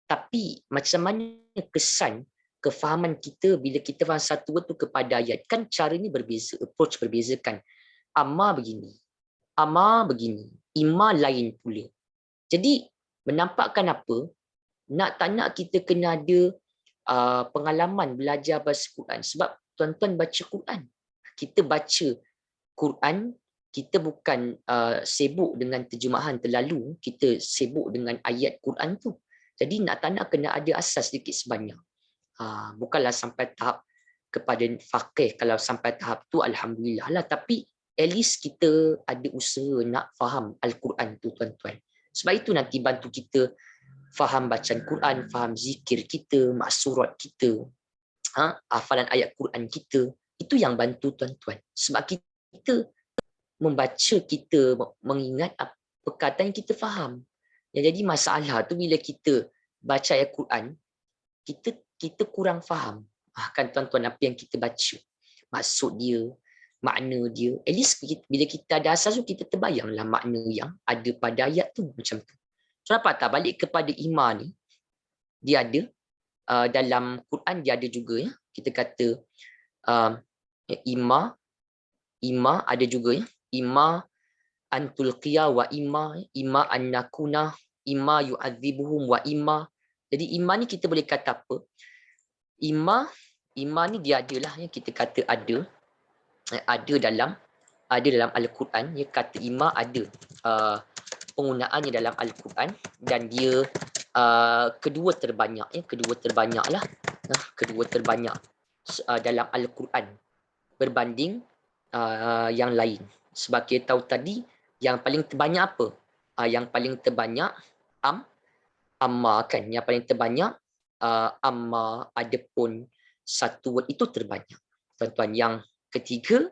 tapi macam mana kesan kefahaman kita bila kita faham satu word tu kepada ayat. Kan caranya berbeza, approach berbeza kan. Ama begini, ima lain pula. Jadi menampakkan apa? Nak tak nak kita kena ada pengalaman belajar bahasa Quran. Sebab tuan-tuan baca Quran. Kita baca Quran, kita bukan sibuk dengan terjemahan terlalu, kita sibuk dengan ayat Quran tu. Jadi nak tak nak kena ada asas sedikit sebanyak. Bukanlah sampai tahap kepada faqih. Kalau sampai tahap tu Alhamdulillah lah. Tapi at least kita ada usaha nak faham Al-Quran tu tuan-tuan. Sebab itu nanti bantu kita faham bacaan Quran, faham zikir kita, maksurat kita, hafalan ayat Quran kita. Itu yang bantu tuan-tuan. Sebab kita membaca, kita mengingat perkataan yang kita faham. Yang jadi masalah tu bila kita baca ayat Quran, kita kurang faham. Kan tuan-tuan apa yang kita baca. Maksud dia, makna dia. At least bila kita ada asas tu, kita terbayanglah makna yang ada pada ayat tu. Macam tu. So dapat tak balik kepada iman ni, dia ada dalam Quran dia ada juga ya. Kita kata ima ada juga ya. Ima antulqiya wa ima annakuna, ima yu'adzibuhum wa ima. Jadi ima ni kita boleh kata apa? Ima ni dia adalah ya, kita kata ada dalam Al-Quran ya, kata ima ada penggunaannya dalam Al-Quran dan dia kedua terbanyak dalam Al-Quran berbanding yang lain. Sebab kita tahu tadi yang paling terbanyak apa? Yang paling terbanyak amma kan, yang paling terbanyak amma, adapun satu word itu terbanyak. Tuan-tuan, yang ketiga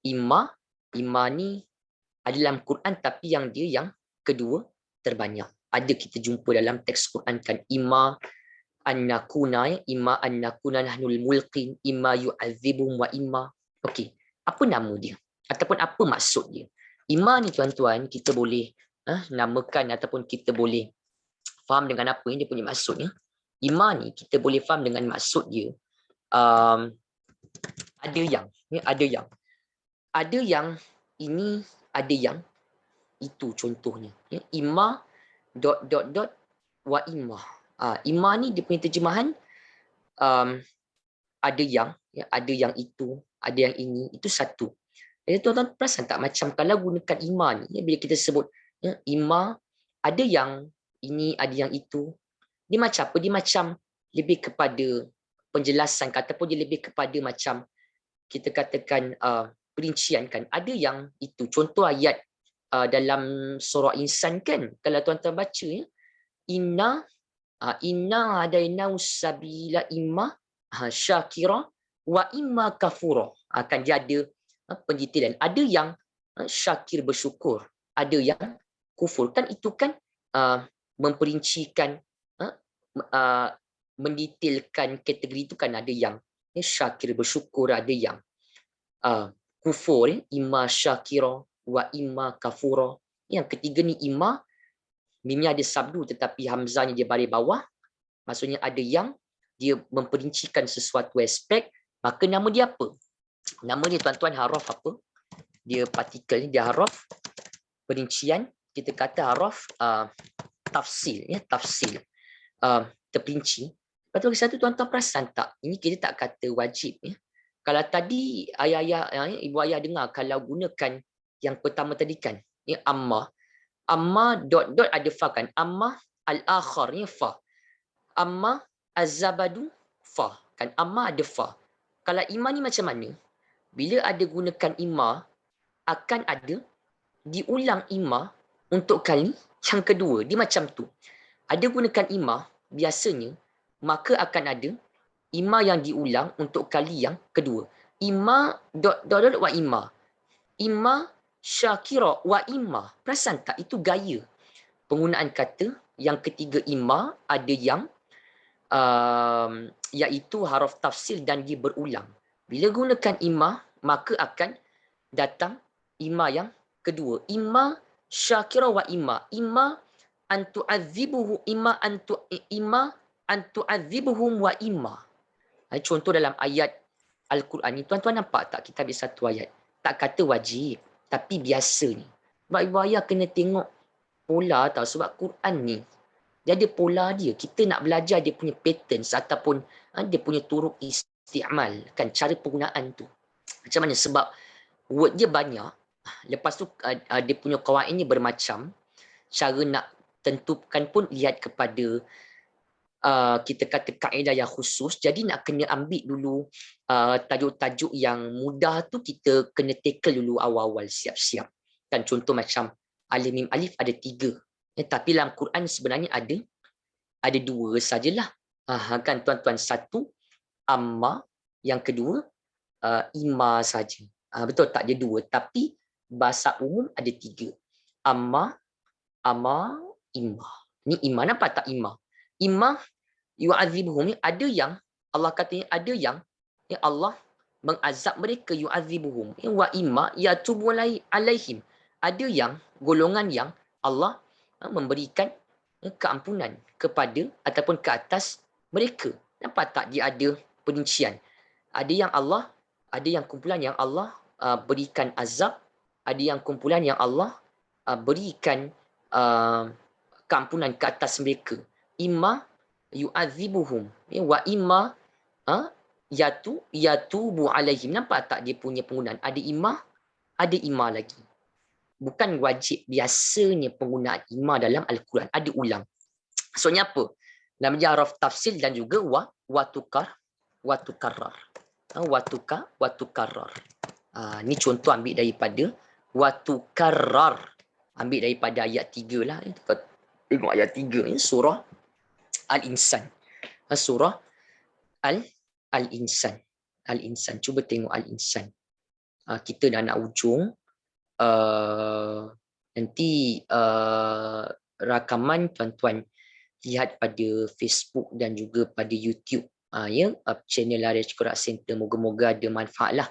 ima ni ada dalam Quran tapi yang dia yang kedua terbanyak. Ada kita jumpa dalam teks Quran kan, ima annakuna nahnul mulqin, ima yu'adzibuhum wa ima. Okey, apa nama dia? Ataupun apa maksud dia? Ima ni tuan-tuan kita boleh namakan ataupun kita boleh faham dengan apa yang dia punya maksudnya. Ima ni kita boleh faham dengan maksud dia. Um, ada yang, ada yang ini, ada yang itu contohnya. Ima dot dot dot wa imma. Imma ni dia punya terjemahan ada yang, ada yang itu, ada yang ini, itu satu. Jadi tuan-tuan perasan tak macam kalau gunakan imma ni, bila kita sebut imma, ada yang ini, ada yang itu, dia macam apa? Dia macam lebih kepada penjelasan, ataupun dia lebih kepada macam kita katakan perincian kan. Ada yang itu. Contoh ayat dalam surah Insan kan, kalau tuan-tuan baca ya, inna adaina sabila imma syakira wa imma kafura. Akan dia ada pendetailan. Ada yang syakir bersyukur, ada yang kufur. Kan itu kan memperincikan, mendetailkan kategori itu kan. Ada yang syakir bersyukur, ada yang kufur, imma syakira wa imma kafura. Yang ketiga ni imma, mimnya ada sabdu tetapi hamzahnya dia baris bawah. Maksudnya ada yang dia memperincikan sesuatu aspek, maka nama dia apa? Nama dia tuan-tuan haraf apa? Dia partikel ni, dia haraf perincian. Kita kata haraf tafsil, ya, tafsil. Terperinci. Lepas tu satu tuan-tuan perasan tak? Ini kita tak kata wajib. Ya. Kalau tadi ayah-ayah, ibu ayah dengar, kalau gunakan yang pertama tadi kan, ya, amma dot dot ada fa kan, amma al-akhar ni fa, amma az-zabadu fa kan, amma ada fa. Kalau imma ni macam mana? Bila ada gunakan imma, akan ada diulang imma untuk kali yang kedua. Dia macam tu. Ada gunakan imma biasanya, maka akan ada imma yang diulang untuk kali yang kedua. Imma dot dot dot wa imma, imma syakira wa imma. Perasan tak? Itu gaya penggunaan kata yang ketiga imma, ada yang iaitu haraf tafsil dan dia berulang. Bila gunakan imma, maka akan datang imma yang kedua. Imma syakira wa imma. Imma an tu'adzibuhu, imma an tu'adzibuhum wa imma. Contoh dalam ayat Al-Quran ni, tuan-tuan nampak tak? Kita ambil satu ayat. Tak kata wajib, tapi biasa ni. Sebab ibu ayah kena tengok pola tau. Sebab Quran ni, dia ada pola dia. Kita nak belajar dia punya patterns ataupun dia punya turuk isti'mal. Kan, cara penggunaan tu. Macam mana? Sebab word dia banyak. Lepas tu dia punya kawaid ni bermacam. Cara nak tentukan pun lihat kepada kita kata kaedah yang khusus. Jadi nak kena ambil dulu tajuk-tajuk yang mudah tu, kita kena tackle dulu awal-awal, siap-siap. Kan contoh macam alif mim alif ada 3. Tapi dalam Quran sebenarnya ada 2 sajalah. Kan tuan-tuan, satu amma, yang kedua imma saja. Betul tak? Dia 2. Tapi bahasa umum ada 3. Amma, imma. Ni imma, nampak tak imma? Imma yu'adzibuhum, ada yang Allah katanya, ada yang Allah mengazab mereka, yu'adzibuhum. Wa imma yatubu alaihim, ada yang golongan yang Allah memberikan keampunan kepada ataupun ke atas mereka. Nampak tak? Dia ada perincian. Ada yang Allah, ada yang kumpulan yang Allah berikan azab, ada yang kumpulan yang Allah berikan keampunan ke atas mereka. Imma yu'adzibuhum wa imma yatubu alaihim. Nampak tak dia punya penggunaan? Ada imma lagi. Bukan wajib, biasanya penggunaan imma dalam Al-Quran ada ulang. Maksudnya apa? Namanya haraf tafsil dan juga watukarrar. Ni contoh ambil daripada watukarrar. Ambil daripada ayat 3 lah. Tengok ayat 3 ni, surah Al-Insan. Surah Al-Insan. Al-Insan. Cuba tengok Al-Insan. Kita dah nak ujung. Nanti rakaman tuan-tuan lihat pada Facebook dan juga pada YouTube. Channel Laris Quran Center. Moga-moga ada manfaat lah.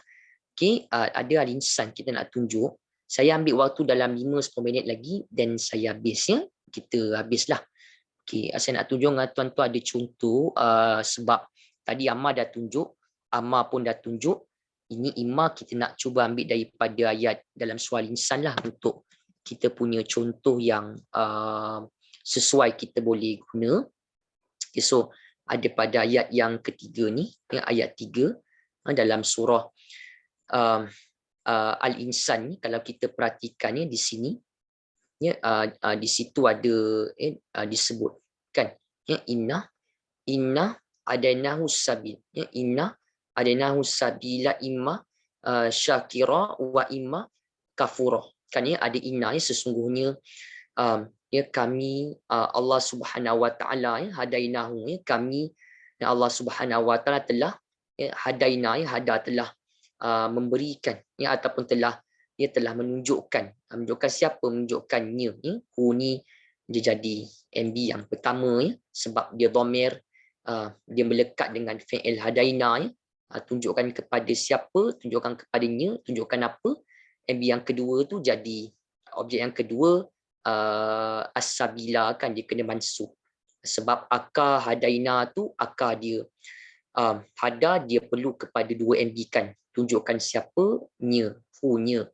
Okay, ada Al-Insan kita nak tunjuk. Saya ambil waktu dalam 5-10 minit lagi dan saya habis ya. Kita habislah. Okey, saya nak tunjuk dengan tuan-tuan ada contoh sebab tadi Amma dah tunjuk, Amma pun dah tunjuk. Ini Imma kita nak cuba ambil daripada ayat dalam surah Al-Insan lah untuk kita punya contoh yang sesuai kita boleh guna. Okay, so ada pada ayat yang ketiga ni, ayat 3 dalam surah Al-Insan ni, kalau kita perhatikan di sini, di situ ada disebutkan inna adainahu sabil, inna adainahu sabila imma syakira wa imma kafura. Kan ada inna sesungguhnya kami Allah Subhanahu wa taala hadainahu, kami Allah Subhanahu wa taala telah hadaina telah memberikan ataupun telah menunjukkan siapa, menunjukkannya hu ni dia jadi MB yang pertama sebab dia dhamir, dia melekat dengan fi'il hadaina tunjukkan kepada siapa, tunjukkan kepadanya, tunjukkan apa. MB yang kedua tu jadi objek yang kedua, as-sabila, kan dia kena mansub sebab akar hadaina tu akar dia hada, dia perlu kepada dua MB kan, tunjukkan siapa, nya, hu-nya.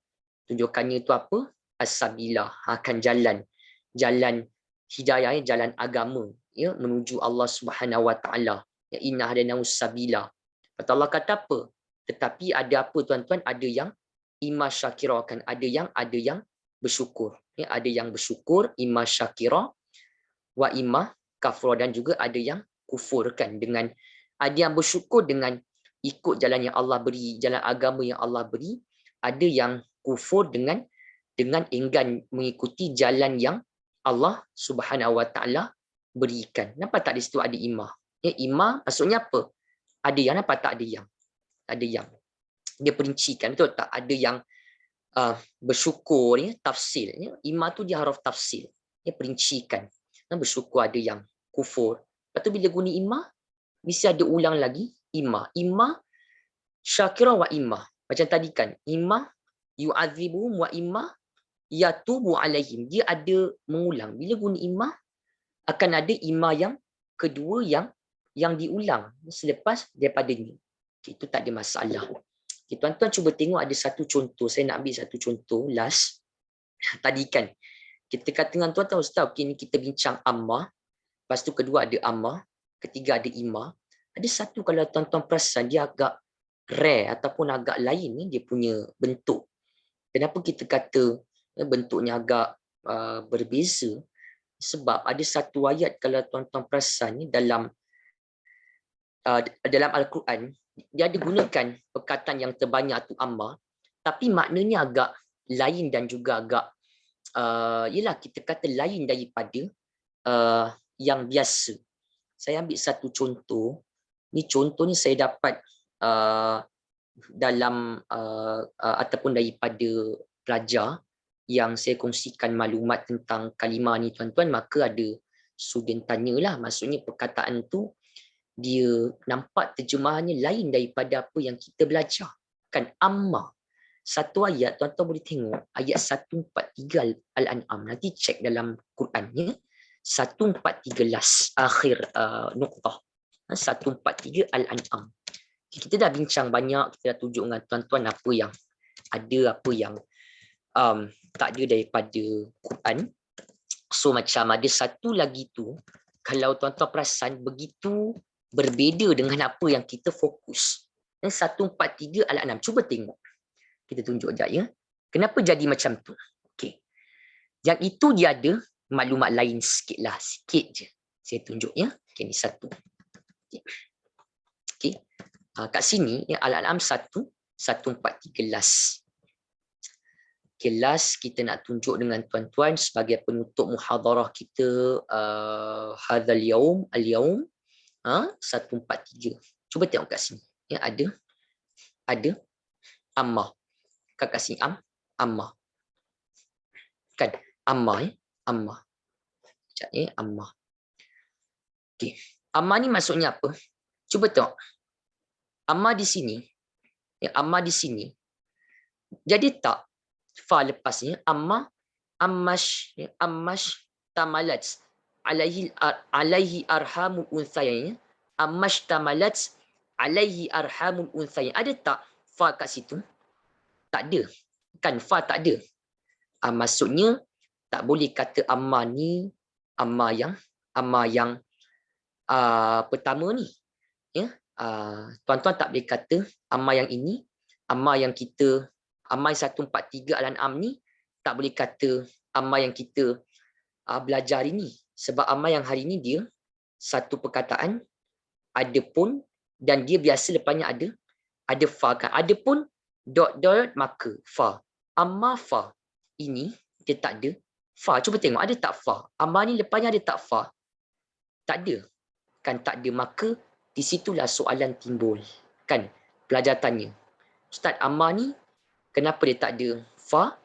Tunjukkannya itu apa? As-sabila, akan jalan hidayah, jalan agama menuju Allah Subhanahu wa taala. Inna hadainahu sabila. Kata Allah kata apa? Tetapi ada apa tuan-tuan? Ada yang imma syakira, kan ada yang bersyukur. Ada yang bersyukur imma syakira wa imma kafura, dan juga ada yang kufur, kan dengan ada yang bersyukur dengan ikut jalan yang Allah beri, jalan agama yang Allah beri. Ada yang kufur dengan enggan mengikuti jalan yang Allah Subhanahu wa taala berikan. Nampak tak di situ ada imma? Imma maksudnya apa? Ada yang, nampak tak ada yang? Ada yang. Dia perincikan, betul tak? Ada yang bersyukur, tafsil. Imma tu dia haruf tafsil. Dia perincikan. Bersyukur, ada yang kufur. Lepas tu bila guna imma, mesti ada ulang lagi imma. Imma syakira wa imma. Macam tadi kan, imma yu'adzibuhum wa imma yatubu alaihim. Dia ada mengulang. Bila guna imma, akan ada imma yang kedua yang diulang selepas daripadanya. Okay, itu tak ada masalah. Okay, tuan-tuan cuba tengok ada satu contoh. Saya nak ambil satu contoh last. Tadi kan kita kata dengan tuan-tuan, Ustaz, okay, ni kita bincang amma. Lepas tu kedua ada amma. Ketiga ada imma. Ada satu kalau tuan-tuan perasan dia agak rare ataupun agak lain ni dia punya bentuk. Kenapa kita kata bentuknya agak berbeza? Sebab ada satu ayat kalau tuan-tuan perasan ni dalam Al-Quran, dia ada gunakan perkataan yang terbanyak tu amma, tapi maknanya agak lain dan juga agak yelah kita kata lain daripada yang biasa. Saya ambil satu contoh. Ni contoh ni saya dapat dalam ataupun daripada pelajar yang saya kongsikan maklumat tentang kalimah ni tuan-tuan, maka ada student tanyalah, maksudnya perkataan tu dia nampak terjemahannya lain daripada apa yang kita belajar. Kan amma. Satu ayat tuan-tuan boleh tengok ayat 143 Al-An'am. Nanti cek dalam Qurannya 143 las akhir nuqtah. 143 Al-An'am. Kita dah bincang banyak, kita dah tunjuk dengan tuan-tuan apa yang ada, apa yang tak ada daripada Quran. So macam ada satu lagi tu, kalau tuan-tuan perasan begitu berbeza dengan apa yang kita fokus. 143 Al-An'am. Cuba tengok. Kita tunjuk sekejap ya. Kenapa jadi macam tu? Okey. Yang itu dia ada maklumat lain sikit lah. Sikit je. Saya tunjuk ya. Okey, ni satu. Okey. Kat sini, ya, Al-An'am 143 las. Okay, last kita nak tunjuk dengan tuan-tuan sebagai penutup muhadarah kita hadzal yaum, al-yaum 143. Cuba tengok kat sini. Ya, ada amma. Kat sini amma. Kan amma amma. Sekejap ya, amma. Okey. Amma ni maksudnya apa? Cuba tengok. Amma di sini. Ya, amma di sini. Jadi tak fa lepasnya amma ammash tamalat alaihi arhamul unthayain, ammashtamalat alaihi arhamul unthayain. Ada tak fa kat situ? Tak ada. Kan fa tak ada. Maksudnya tak boleh kata amma ni amma yang pertama ni, ya. Tuan-tuan tak boleh kata amma yang ini, amma yang 143 Al-An'am ni tak boleh kata amma yang kita belajar hari ni, sebab amma yang hari ni dia satu perkataan ada pun, dan dia biasa depannya ada fa kan. Ada pun dot maka fa. Amma fa ini dia tak ada fa. Cuba tengok ada tak fa. Amma ni lepannya ada tak fa? Tak ada. Kan tak ada, maka di situlah soalan timbul. Kan pelajar tanya, Ustaz, amma ni kenapa dia tak ada fa,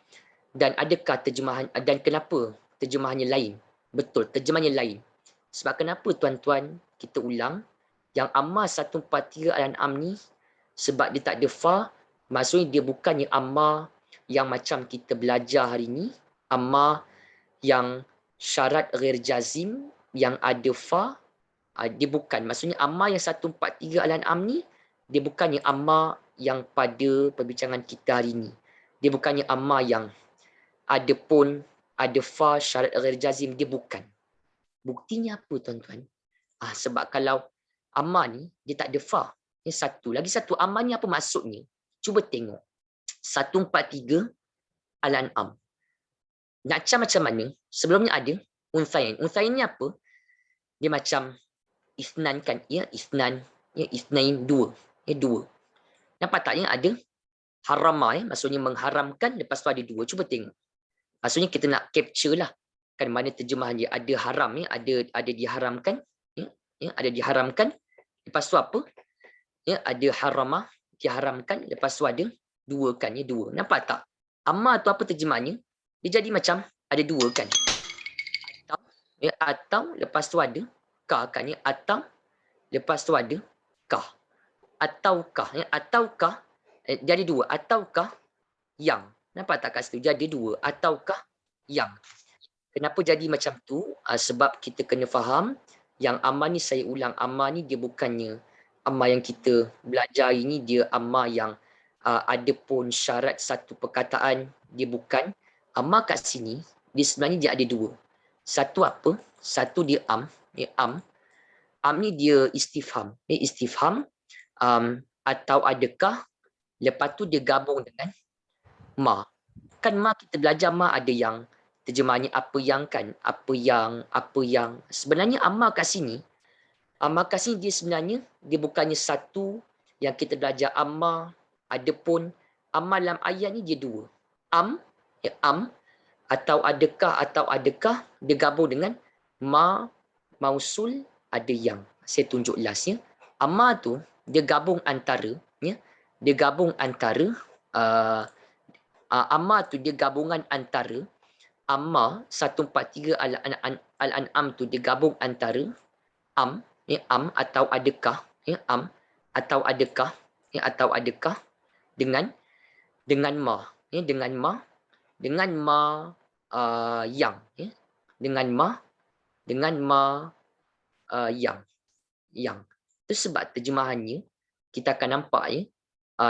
dan adakah terjemahan, dan kenapa terjemahannya lain? Betul, terjemahannya lain. Sebab kenapa tuan-tuan kita ulang yang amma 143 Al-An'am ni, sebab dia tak ada fa, maksudnya dia bukannya amma yang macam kita belajar hari ni, amma yang syarat ghair jazim yang ada fa. Dia bukan, maksudnya amma yang 143 Al-An'am ni, dia bukannya amma yang pada perbincangan kita hari ni. Dia bukannya amma yang ada pun ada fa syarat ghair jazim, dia bukan. Buktinya apa tuan-tuan? Sebab kalau amma ni dia tak ada fa. Yang satu, lagi satu, amma ni apa maksudnya? Cuba tengok. 143 Al-An'am. Nak macam mana? Sebelumnya ada unthayain. Unthayain ni apa? Dia macam isnan kan, ya, isnan, ya, isnain, dua, ya, dua. Nampak tak yang ada harama, ya, maksudnya mengharamkan, lepas tu ada dua. Cuba tengok. Maksudnya kita nak capture lah, kan mana terjemahan dia, ada haram, ya, ada diharamkan, ya, ada diharamkan, lepas tu apa? Ya, ada harama, diharamkan, lepas tu ada dua kan, ya, dua. Nampak tak? Amma tu apa terjemahannya? Dia jadi macam ada dua kan. Atau lepas tu ada ka kan, ya, atau lepas tu ada kah, ataukah, ya, ataukah, dia ada dua, ataukah yang. Nampak tak kat situ? Dia ada dua, ataukah yang. Kenapa jadi macam tu? Sebab kita kena faham yang amma ni, saya ulang, amma ni dia bukannya amma yang kita belajar ini, dia amma yang ada pun syarat satu perkataan, dia bukan. Amma kat sini dia sebenarnya dia ada dua. Satu apa? Satu dia ya, am ni dia istifham. Istifham atau adakah, lepas tu dia gabung dengan ma. Kan ma kita belajar ma ada yang terjemahannya apa yang kan, apa yang. Sebenarnya amma kat sini dia sebenarnya dia bukannya satu yang kita belajar amma, adapun amma dalam ayat ni dia dua. Ya, atau adakah dia gabung dengan ma mausul ada yang. Saya tunjuk last, ya. Amma tu dia gabung antara, ya. Dia gabung antara amma tu dia gabungan antara amma 143 Al-An'am tu dia gabung antara ya, atau adakah, ya, atau adakah, ya, atau adakah dengan ma, ya, dengan ma yang, ya, dengan ma yang. Itu sebab terjemahannya kita akan nampak, ya,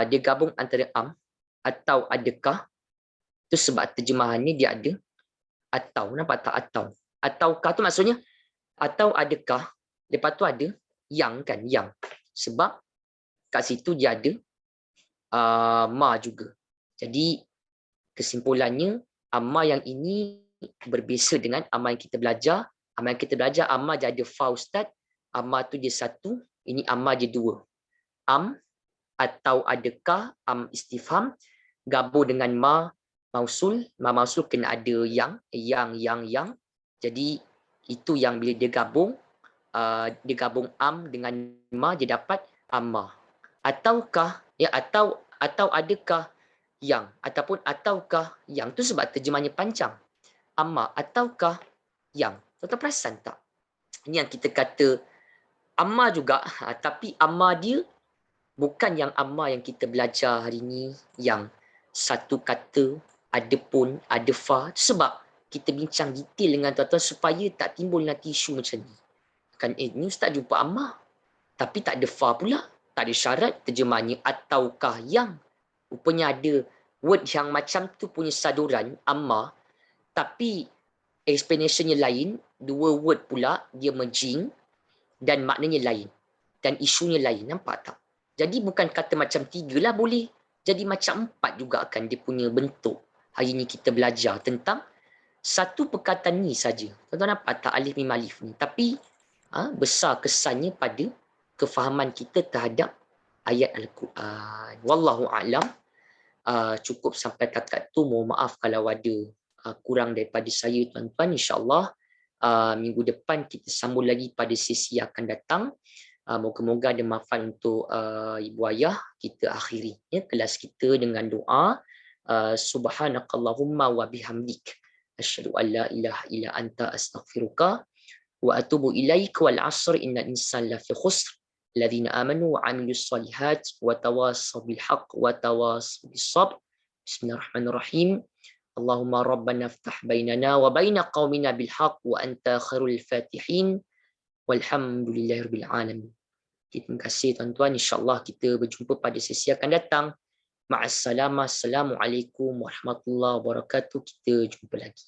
dia gabung antara atau adakah. Itu sebab terjemahannya dia ada atau. Nampak tak? Ataukah tu maksudnya atau adakah, lepas tu ada yang kan, yang. Sebab kat situ dia ada ma juga. Jadi kesimpulannya amma yang ini berbeza dengan amma yang kita belajar. Amma yang kita belajar, amma dia ada fa ustaz. Amma tu dia satu, ini amma dia dua. Atau adakah, istifham, gabung dengan ma mausul kena ada yang. Jadi itu yang bila dia gabung dengan ma, dia dapat amma. Ataukah, ya, atau adakah yang, ataupun ataukah yang. Tu sebab terjemahnya panjang. Amma ataukah yang. Tuan-tuan perasan tak? Ini yang kita kata amma juga, tapi amma dia bukan yang amma yang kita belajar hari ni, yang satu kata ada pun ada fa. Sebab kita bincang detail dengan tuan-tuan supaya tak timbul nanti isu macam ni. Kan ni ustaz jumpa ammah tapi tak ada fa pula, tak ada syarat terjemahannya ataukah yang rupanya ada word yang macam tu punya saduran ammah tapi explanationnya lain, dua word pula dia merging dan maknanya lain dan isunya lain, nampak tak? Jadi bukan kata macam 3 lah boleh, jadi macam 4 juga akan dia punya bentuk. Hari ni kita belajar tentang satu perkataan ni saja. Tuan-tuan nampak tak alif mim alif ni? Tapi besar kesannya pada kefahaman kita terhadap ayat Al-Quran. Wallahu a'lam. Cukup sampai takat tu. Mohon maaf kalau ada kurang daripada saya tuan-tuan. InsyaAllah minggu depan kita sambung lagi pada sesi yang akan datang. Moga-moga ada manfaat untuk ibu ayah. Kita akhiri kelas kita dengan doa. Subhanakallahumma wa bihamdik. Asyhadu an la ilaha illa anta astaghfiruka wa atubu ilaik wal 'asr innal insana lafi khusr. الذين آمنوا وعملوا الصالحات وتواصوا بالحق وتواصوا بالصبر. بسم الله الرحمن الرحيم. اللهم ربنا افتح بيننا وبين قومنا بالحق وأنت خير الفاتحين والحمد لله رب العالمين. Terima kasih tuan-tuan. InsyaAllah kita berjumpa pada sesi akan datang. Ma'assalamah. Assalamualaikum warahmatullahi wabarakatuh. Kita jumpa lagi.